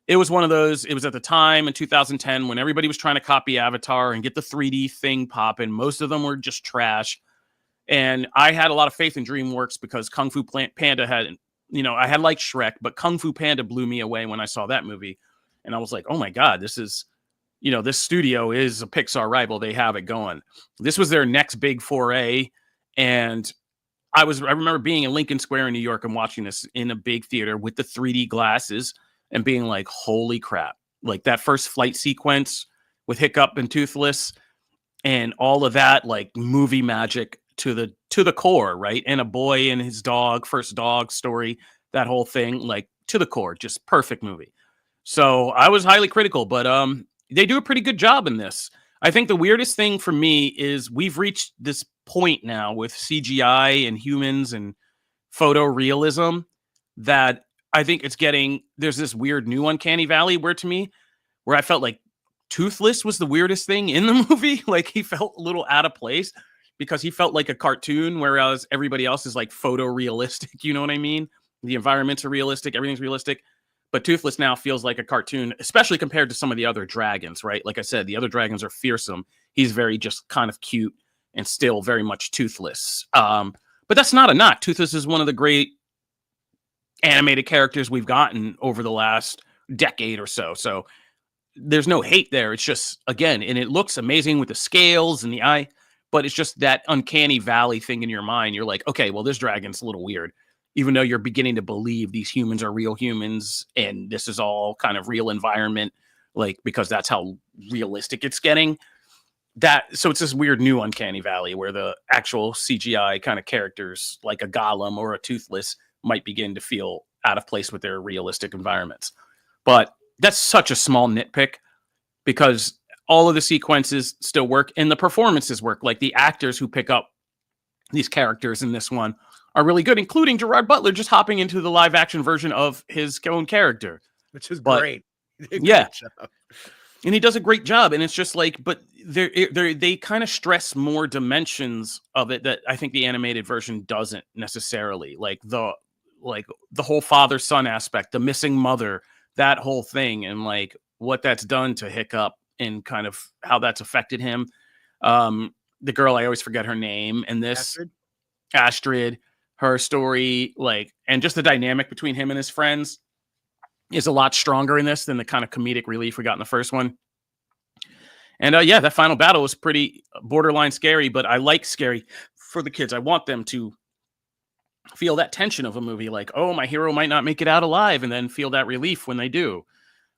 it was one of those, it was at the time in 2010 when everybody was trying to copy Avatar and get the 3D thing popping. Most of them were just trash. And I had a lot of faith in DreamWorks because Kung Fu Panda had, I had liked Shrek, but Kung Fu Panda blew me away when I saw that movie. And I was like, oh my God, this is, this studio is a Pixar rival. They have it going. This was their next big foray. And I remember being in Lincoln Square in New York and watching this in a big theater with the 3D glasses and being like, holy crap. Like that first flight sequence with Hiccup and Toothless and all of that, like movie magic to the core, right? And a boy and his dog, first dog story, that whole thing, like to the core, just perfect movie. So I was highly critical, but they do a pretty good job in this. I think the weirdest thing for me is we've reached this point now with CGI and humans and photorealism that I think there's this weird new uncanny valley where I felt like Toothless was the weirdest thing in the movie. Like he felt a little out of place because he felt like a cartoon, whereas everybody else is like photorealistic. You know what I mean? The environments are realistic. Everything's realistic. But Toothless now feels like a cartoon, especially compared to some of the other dragons, right? Like I said, the other dragons are fearsome. He's very just kind of cute and still very much toothless. But that's not a knock. Toothless is one of the great animated characters we've gotten over the last decade or so. So there's no hate there. It's just, again, and it looks amazing with the scales and the eye, but it's just that uncanny valley thing in your mind. You're like, okay, well, this dragon's a little weird, even though you're beginning to believe these humans are real humans and this is all kind of real environment, like, because that's how realistic it's getting. So it's this weird new uncanny valley where the actual CGI kind of characters like a Golem or a Toothless might begin to feel out of place with their realistic environments. But that's such a small nitpick because all of the sequences still work and the performances work. Like the actors who pick up these characters in this one are really good, including Gerard Butler just hopping into the live action version of his own character. Which is great. Yeah. And he does a great job. And it's just like, but they kind of stress more dimensions of it that I think the animated version doesn't necessarily. Like the whole father-son aspect, the missing mother, that whole thing, and like what that's done to Hiccup and kind of how that's affected him. The girl, I always forget her name, and this Astrid, her story, like, and just the dynamic between him and his friends is a lot stronger in this than the kind of comedic relief we got in the first one. And yeah, that final battle was pretty borderline scary, but I like scary for the kids. I want them to feel that tension of a movie, like, oh, my hero might not make it out alive, and then feel that relief when they do.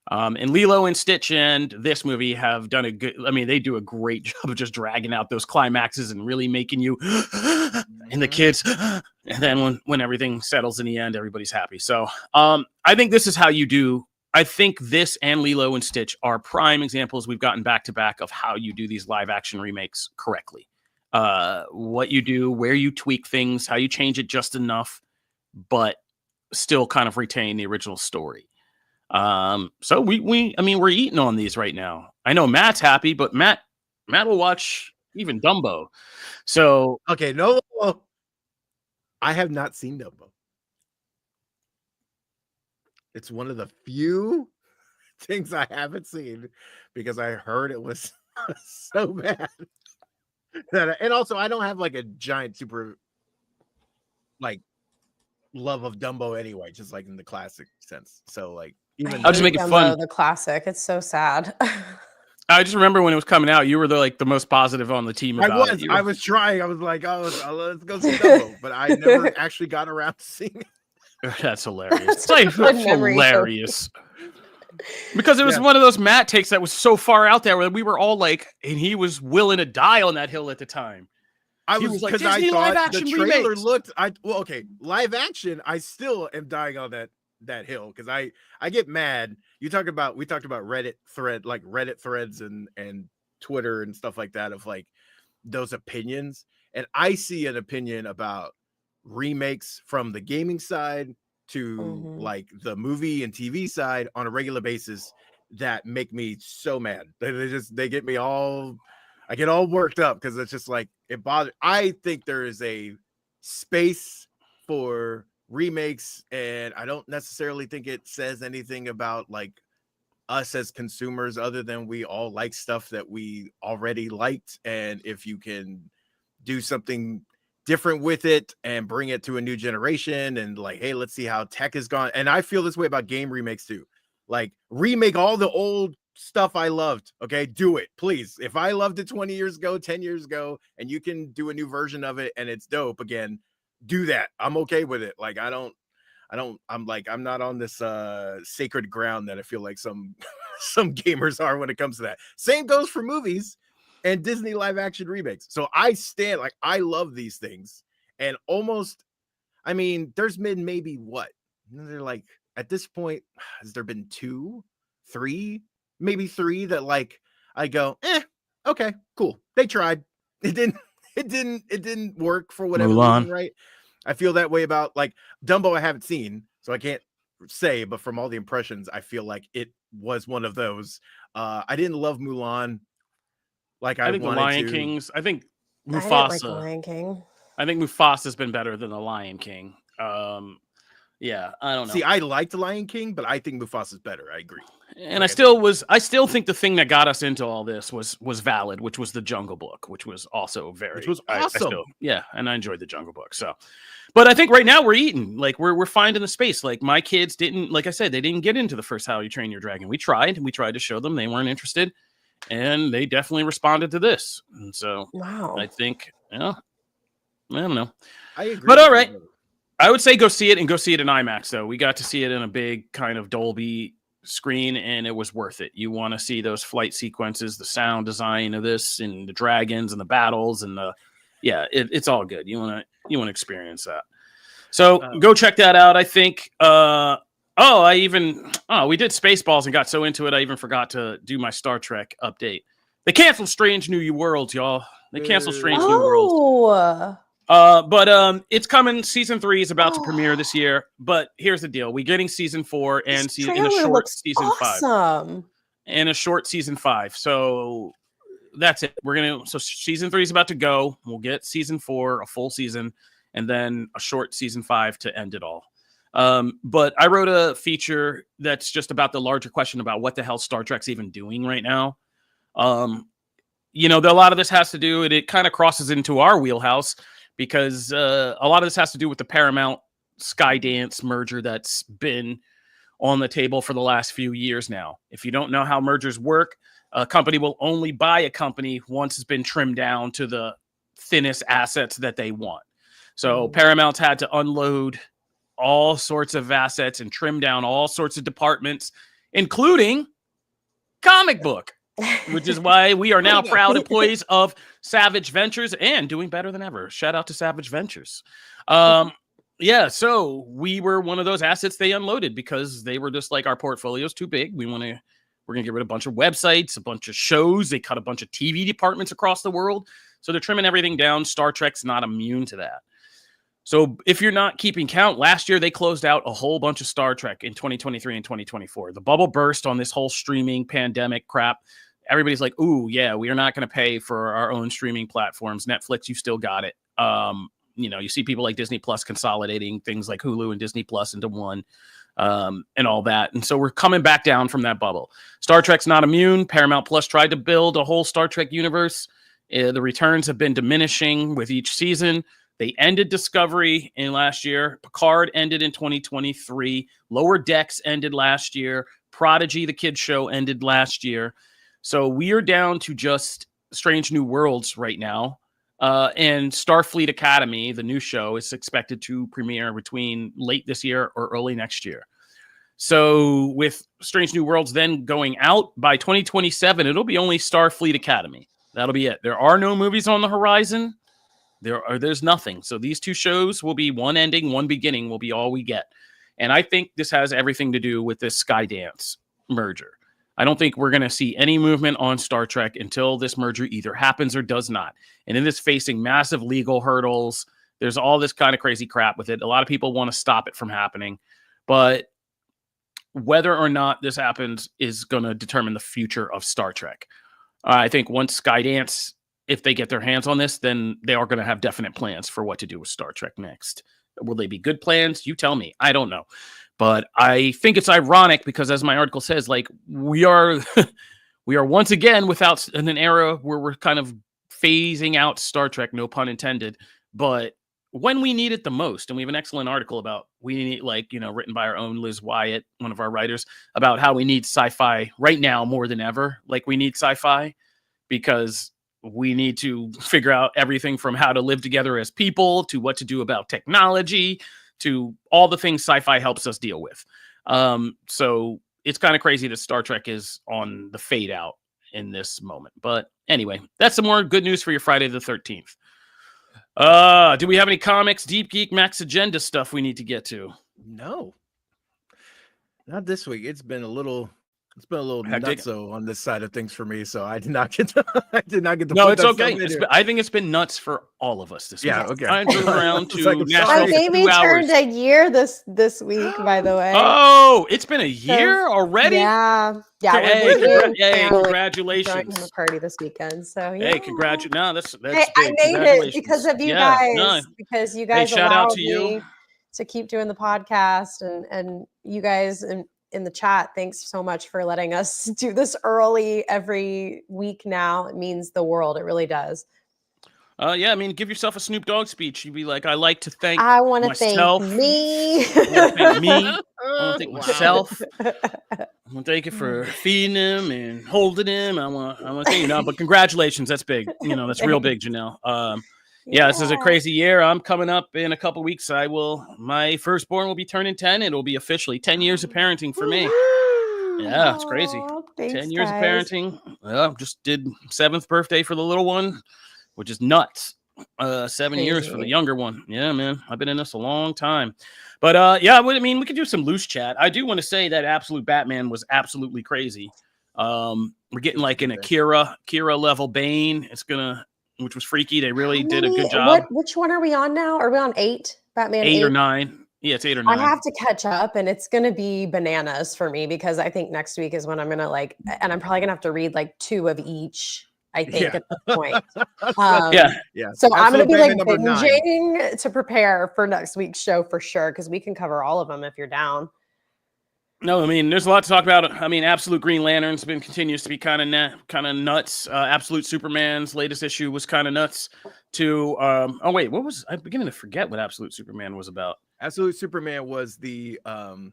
And Lilo and Stitch and this movie have done they do a great job of just dragging out those climaxes and really making you and the kids. And then when everything settles in the end, everybody's happy. So I think this is how you do. I think this and Lilo and Stitch are prime examples we've gotten back to back of how you do these live action remakes correctly. What you do, where you tweak things, how you change it just enough, but still kind of retain the original story. So we're eating on these right now. I know Matt's happy, but Matt will watch even Dumbo. So okay, no, I have not seen Dumbo. It's one of the few things I haven't seen because I heard it was so bad. And also, I don't have like a giant super like love of Dumbo anyway, just like in the classic sense. So like I even I'll just hate make it Dumbo, fun. the classic. It's so sad. I just remember when it was coming out, you were like the most positive on the team about it. I was trying. I was like, oh, let's go see Dumbo, but I never actually got around to seeing it. That's hilarious. That's It's like a good memory, hilarious. Because it was Yeah. one of those Matt takes that was so far out there where we were all like, and he was willing to die on that hill at the time. I He was was like, because I Disney live thought the action trailer remakes. looked. Okay, live action. I still am dying on that hill because I get mad. We talked about Reddit threads and Twitter and stuff like that of like those opinions, and I see an opinion about remakes from the gaming side to like the movie and TV side on a regular basis that make me so mad. They get me all. I get all worked up because it's just like it bothers. I think there is a space for remakes, and I don't necessarily think it says anything about like us as consumers other than we all like stuff that we already liked. And if you can do something different with it and bring it to a new generation and like, hey, let's see how tech has gone. And I feel this way about game remakes too. Like remake all the old stuff I loved. Okay, do it, please. If I loved it 20 years ago, 10 years ago, and you can do a new version of it and it's dope again, do that. I'm okay with it. Like I'm not on this sacred ground that I feel like some some gamers are when it comes to that. Same goes for movies and Disney live action remakes. So I stand like I love these things, and almost, I mean, there's been maybe what? They're like at this point, has there been 2, 3, maybe 3 that like I go, okay, cool. They tried. It didn't work for whatever reason, Mulan. right? I feel that way about like Dumbo I haven't seen, so I can't say, but from all the impressions, I feel like it was one of those. I didn't love Mulan like I I think the wanted Lion to. Kings. I think I didn't like The Mufasa. Lion King. I think Mufasa's been better than the Lion King. Yeah, I don't know. See, I liked Lion King, but I think Mufasa's better. I agree. And Like, I still think the thing that got us into all this was valid, which was the Jungle Book, which was also very, which was I awesome. still, yeah, and I enjoyed the Jungle Book. So, but I think right now we're eating, like we're finding the space. Like my kids didn't, like I said, they didn't get into the first How You Train Your Dragon. We tried to show them, they weren't interested, and they definitely responded to this. And so, Wow. I think, yeah, I don't know, I agree. but all right. I would say go see it in IMAX, though. We got to see it in a big kind of Dolby screen, and it was worth it. You want to see those flight sequences, the sound design of this, and the dragons and the battles, and it's all good. You want to experience that. So go check that out. I think. We did Spaceballs and got so into it, I even forgot to do my Star Trek update. They canceled Strange New Worlds, y'all. They canceled Strange New Worlds. But it's coming. Season 3 is about to premiere this year. But here's the deal: we're getting season 4 and in a short season 5. And a short season 5. So that's it. So season 3 is about to go. We'll get season 4, a full season, and then a short season 5 to end it all. But I wrote a feature that's just about the larger question about what the hell Star Trek's even doing right now. A lot of this has to do, and it kind of crosses into our wheelhouse, because a lot of this has to do with the Paramount Skydance merger that's been on the table for the last few years now. If you don't know how mergers work, a company will only buy a company once it's been trimmed down to the thinnest assets that they want. So Paramount's had to unload all sorts of assets and trim down all sorts of departments, including comic book. Which is why we are now proud employees of Savage Ventures and doing better than ever. Shout out to Savage Ventures. So we were one of those assets they unloaded because they were just like, our portfolio's too big. We're going to get rid of a bunch of websites, a bunch of shows. They cut a bunch of TV departments across the world. So they're trimming everything down. Star Trek's not immune to that. So if you're not keeping count, last year they closed out a whole bunch of Star Trek in 2023 and 2024. The bubble burst on this whole streaming pandemic crap. Everybody's like, ooh, yeah, we are not going to pay for our own streaming platforms. Netflix, you still got it. You see people like Disney Plus consolidating things like Hulu and Disney Plus into one, and all that. And so we're coming back down from that bubble. Star Trek's not immune. Paramount Plus tried to build a whole Star Trek universe. The returns have been diminishing with each season. They ended Discovery in last year. Picard ended in 2023. Lower Decks ended last year. Prodigy, the kids show, ended last year. So we are down to just Strange New Worlds right now. And Starfleet Academy, the new show, is expected to premiere between late this year or early next year. So with Strange New Worlds then going out by 2027, it'll be only Starfleet Academy. That'll be it. There are no movies on the horizon. There's nothing. So these two shows will be one ending, one beginning will be all we get. And I think this has everything to do with this Skydance merger. I don't think we're going to see any movement on Star Trek until this merger either happens or does not. And it is facing massive legal hurdles. There's all this kind of crazy crap with it. A lot of people want to stop it from happening. But whether or not this happens is going to determine the future of Star Trek. I think once Skydance, if they get their hands on this, then they are going to have definite plans for what to do with Star Trek next. Will they be good plans? You tell me. I don't know. But I think it's ironic because, as my article says, like we are once again without in an era where we're kind of phasing out Star Trek, no pun intended. But when we need it the most, and we have an excellent article about we need, like, written by our own Liz Wyatt, one of our writers, about how we need sci-fi right now more than ever. Like we need sci-fi because we need to figure out everything from how to live together as people to what to do about technology to all the things sci-fi helps us deal with. So it's kind of crazy that Star Trek is on the fade out in this moment. But anyway, that's some more good news for your Friday the 13th. Do we have any comics, Deep Geek, Max Agenda stuff we need to get to? No, not this week. It's been a little Hectic. nutso on this side of things for me, so I did not get to. No, it's okay. I think it's been nuts for all of us this week. Yeah, okay. I drove around to Like, Nashville My for baby 2 hours. turned a year this week, by the way. Oh, it's been a year already? Yeah. Hey, we're congratulations. throwing him a party this weekend. So yeah. Hey, congratulations. No, that's Hey, big. I made it because of you guys. No. Because you guys shout out allowed to you. me to keep doing the podcast, and you guys in the chat, thanks so much for letting us do this early every week now. It means the world. It really does. Yeah, I mean, give yourself a Snoop Dogg speech. You'd be like, I like to thank I want to myself. thank me. I want to thank me. I want to thank Wow. myself. I want to thank you for feeding him and holding him. I want to thank you. But congratulations. That's big. That's real big, Janelle. Yeah, this is a crazy year. I'm coming up in a couple weeks. My firstborn will be turning 10. It'll be officially 10 years of parenting for me. Yeah, it's crazy. Thanks, 10 years guys. of parenting. Well, just did 7th birthday for the little one, which is nuts. 7 years for the younger one. Yeah, man. I've been in this a long time. But yeah, we could do some loose chat. I do want to say that Absolute Batman was absolutely crazy. We're getting like an Akira level Bane. Which was freaky. They really did a good job. Which one are we on now? Are we on 8? Batman 8 or 9? Yeah, it's 8 or 9. I have to catch up, and it's gonna be bananas for me because I think next week is when I'm gonna and I'm probably gonna have to read like 2 of each. I think at this point. Yeah. So I'm gonna be like Batman binging to prepare for next week's show for sure because we can cover all of them if you're down. No, I mean, there's a lot to talk about. I mean, Absolute Green Lantern's continues to be kind of nuts. Absolute Superman's latest issue was kind of nuts too. I'm beginning to forget what Absolute Superman was about. Absolute Superman was the so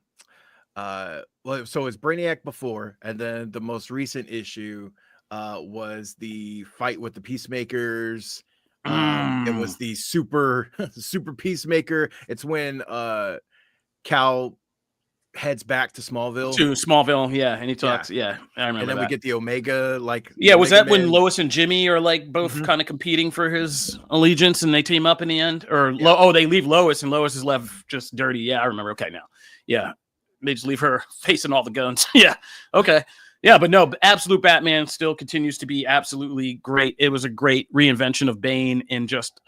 it's Brainiac before, and then the most recent issue was the fight with the Peacemakers. It was the super Peacemaker. It's when Cal heads back to Smallville. Yeah, and he talks. Yeah, I remember. And then we get the Omega, was that when Lois and Jimmy are like both kind of competing for his allegiance, and they team up in the end? Or they leave Lois, and Lois is left just dirty. Yeah, I remember. Okay, now, yeah, they just leave her facing all the guns. Yeah, okay, yeah, but no, Absolute Batman still continues to be absolutely great. It was a great reinvention of Bane in just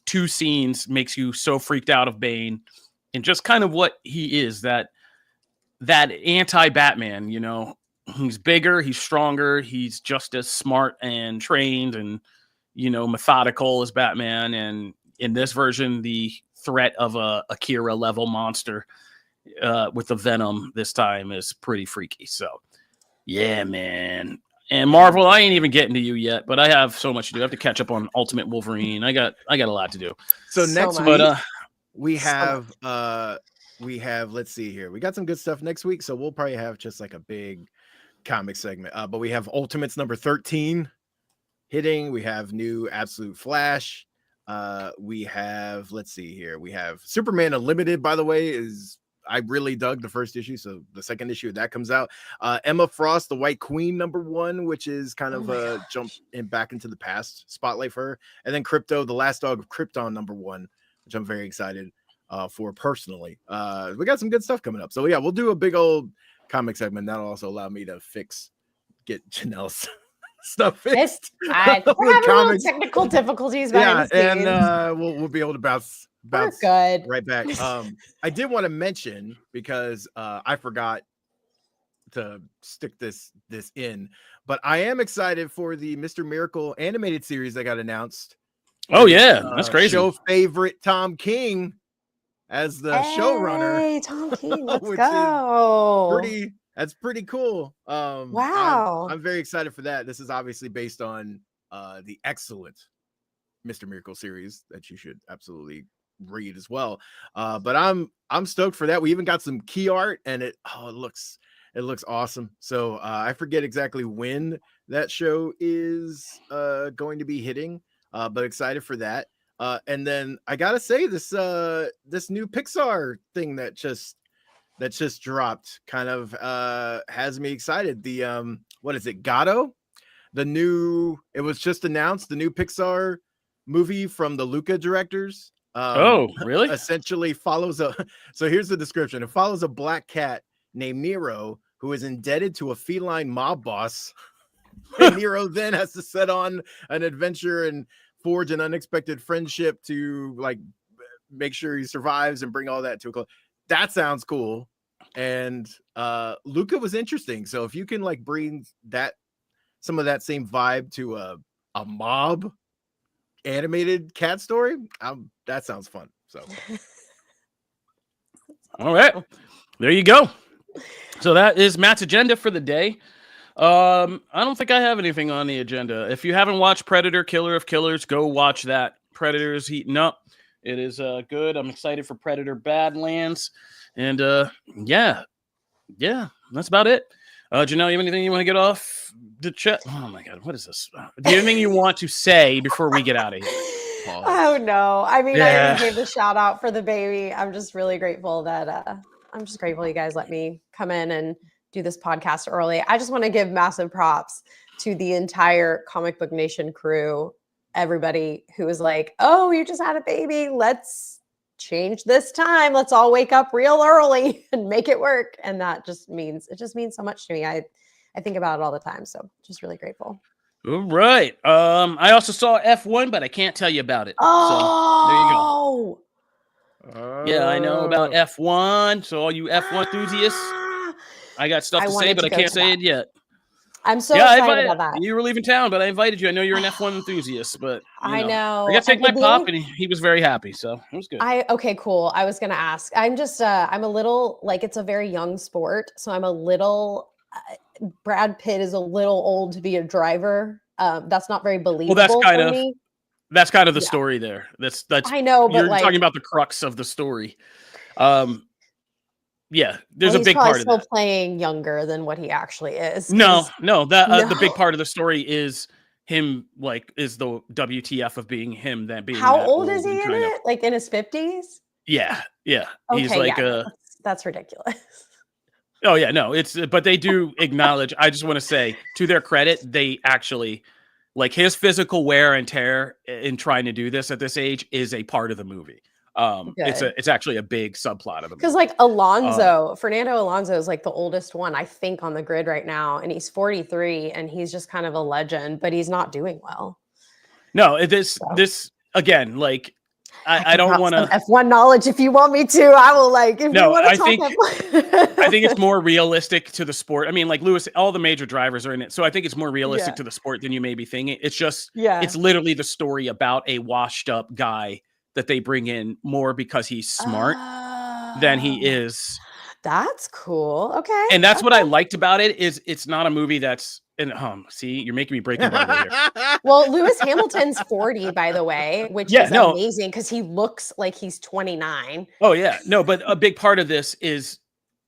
2 scenes. Makes you so freaked out of Bane. And just kind of what he is, that anti-Batman, he's bigger, he's stronger, he's just as smart and trained and, methodical as Batman. And in this version, the threat of a Akira level monster with the Venom this time is pretty freaky. So, yeah, man. And Marvel, I ain't even getting to you yet, but I have so much to do. I have to catch up on Ultimate Wolverine. I got a lot to do. So So next much. week But we So have let's see here. We got some good stuff next week, so we'll probably have just like a big comic segment. But we have Ultimates number 13 hitting. We have new Absolute Flash. We have, let's see here. We have Superman Unlimited, by the way, I really dug the first issue, so the second issue of that comes out. Emma Frost, the White Queen, number 1, which is kind of a jump back into the past spotlight for her. And then Crypto, the Last Dog of Krypton, number 1, which I'm very excited for personally. We got some good stuff coming up. So yeah, we'll do a big old comic segment. That'll also allow me to get Janelle's stuff fixed. we're having little technical difficulties behind the scenes. And we'll be able to bounce good. right back. I did want to mention, because I forgot to stick this in, but I am excited for the Mr. Miracle animated series that got announced. oh yeah, that's crazy. Show favorite Tom King as the showrunner. Hey, Tom King, let's which go. That's pretty cool. Wow. I'm very excited for that. This is obviously based on the excellent Mr. Miracle series that you should absolutely read as well. But I'm stoked for that. We even got some key art, and it looks awesome. So I forget exactly when that show is going to be hitting, but excited for that. And then I gotta say, this new Pixar thing that just dropped kind of has me excited. The what is it, Gato? It was just announced, the new Pixar movie from the Luca directors. Oh, really? Essentially follows so here's the description. It follows a black cat named Nero who is indebted to a feline mob boss. And Nero then has to set on an adventure and forge an unexpected friendship to like make sure he survives and bring all that to a close. That sounds cool. And Luca was interesting. So if you can like bring some of that same vibe to a mob animated cat story, that sounds fun. So all right, there you go. So that is Matt's agenda for the day. I don't think I have anything on the agenda. If you haven't watched Predator, Killer of Killers, go watch that. Predator's heating up. It is good. I'm excited for Predator Badlands. And yeah, that's about it. Janelle, you have anything you want to get off the chat? Oh my God, what is this? Do you have anything you want to say before we get out of here? Oh no. I mean, I already gave the shout out for the baby. I'm just really grateful that you guys let me come in and do this podcast early. I just want to give massive props to the entire Comic Book Nation crew, everybody who was like, oh, you just had a baby. Let's change this time. Let's all wake up real early and make it work. And it just means so much to me. I think about it all the time. So just really grateful. All right. I also saw F1, but I can't tell you about it. Oh, so there you go. Yeah, I know about F1. So all you F1 enthusiasts, I got stuff to say, but I can't say it yet. I'm so excited about that. You were leaving town, but I invited you. I know you're an F1 enthusiast, but I know. I got to take my pop, and he was very happy, so it was good. Okay, cool. I was gonna ask. I'm just I'm a little like, it's a very young sport, so I'm a little. Brad Pitt is a little old to be a driver. That's not very believable. Well, that's kind of the story there. That's I know, but you're talking about the crux of the story. Yeah, there's a big part of that. He's still playing younger than what he actually is. The big part of the story is him, like, is the WTF of being him, than being how old is he in it? Like in his 50s? Yeah. Okay, he's like that's ridiculous. Oh yeah, no, but they do acknowledge. I just want to say, to their credit, they actually like his physical wear and tear in trying to do this at this age is a part of the movie. It's actually a big subplot of the movie. Because like Fernando Alonso is like the oldest one, I think, on the grid right now, and he's 43, and he's just kind of a legend, but he's not doing well. No, this again, like I don't want to F1 knowledge. If you want me to, I will. Like, if you want to talk I think it's more realistic to the sport. I mean, like Lewis, all the major drivers are in it, so I think it's more realistic to the sport than you may be thinking. It's just, it's literally the story about a washed-up guy that they bring in more because he's smart than he is. That's cool. Okay. And that's what I liked about it, is it's not a movie that's and see, you're making me break embargo here. Well, Lewis Hamilton's 40, by the way, which Yeah, is no. amazing because he looks like he's 29. Oh yeah, no, but a big part of this is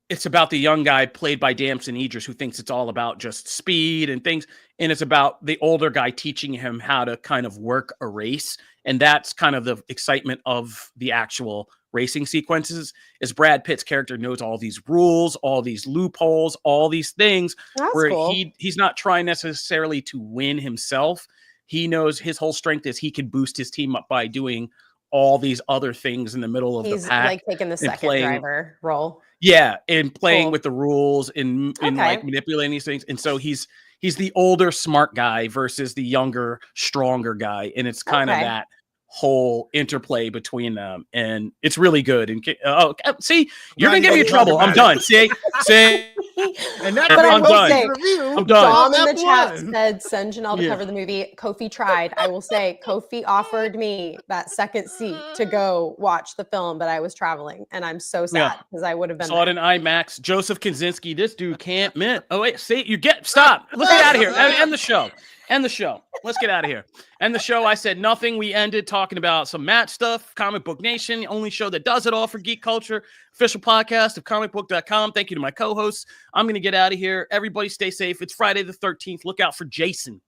it's about the young guy played by Damson Idris who thinks it's all about just speed and things, and it's about the older guy teaching him how to kind of work a race, and that's kind of the excitement of the actual racing sequences. Is Brad Pitt's character knows all these rules, all these loopholes, all these things. That's where cool. he's not trying necessarily to win himself. He knows his whole strength is he can boost his team up by doing all these other things in the middle of He's the pack. like taking the second playing, driver role. Yeah, and playing Cool. with the rules and Okay. like manipulating these things. And so he's the older smart guy versus the younger stronger guy, and it's kind of Okay. that whole interplay between them, and it's really good. And see, you're gonna give me trouble. I'm done. See, and that's But I I'm will done. say, I'm done. Dom in the chat F1. said, send Janelle to Yeah. cover the movie. Kofi tried. I will say, Kofi offered me that second seat to go watch the film, but I was traveling, and I'm so sad because I would have been Saw it there. in IMAX. Joseph Kaczynski. This dude can't mint. Oh wait, see, stop. Let's get out of here. End the show. End the show. Let's get out of here. End the show. I said nothing. We ended talking about some Matt stuff. Comic Book Nation, the only show that does it all for geek culture. Official podcast of comicbook.com. Thank you to my co-hosts. I'm going to get out of here. Everybody stay safe. It's Friday the 13th. Look out for Jason.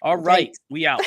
All right. We out.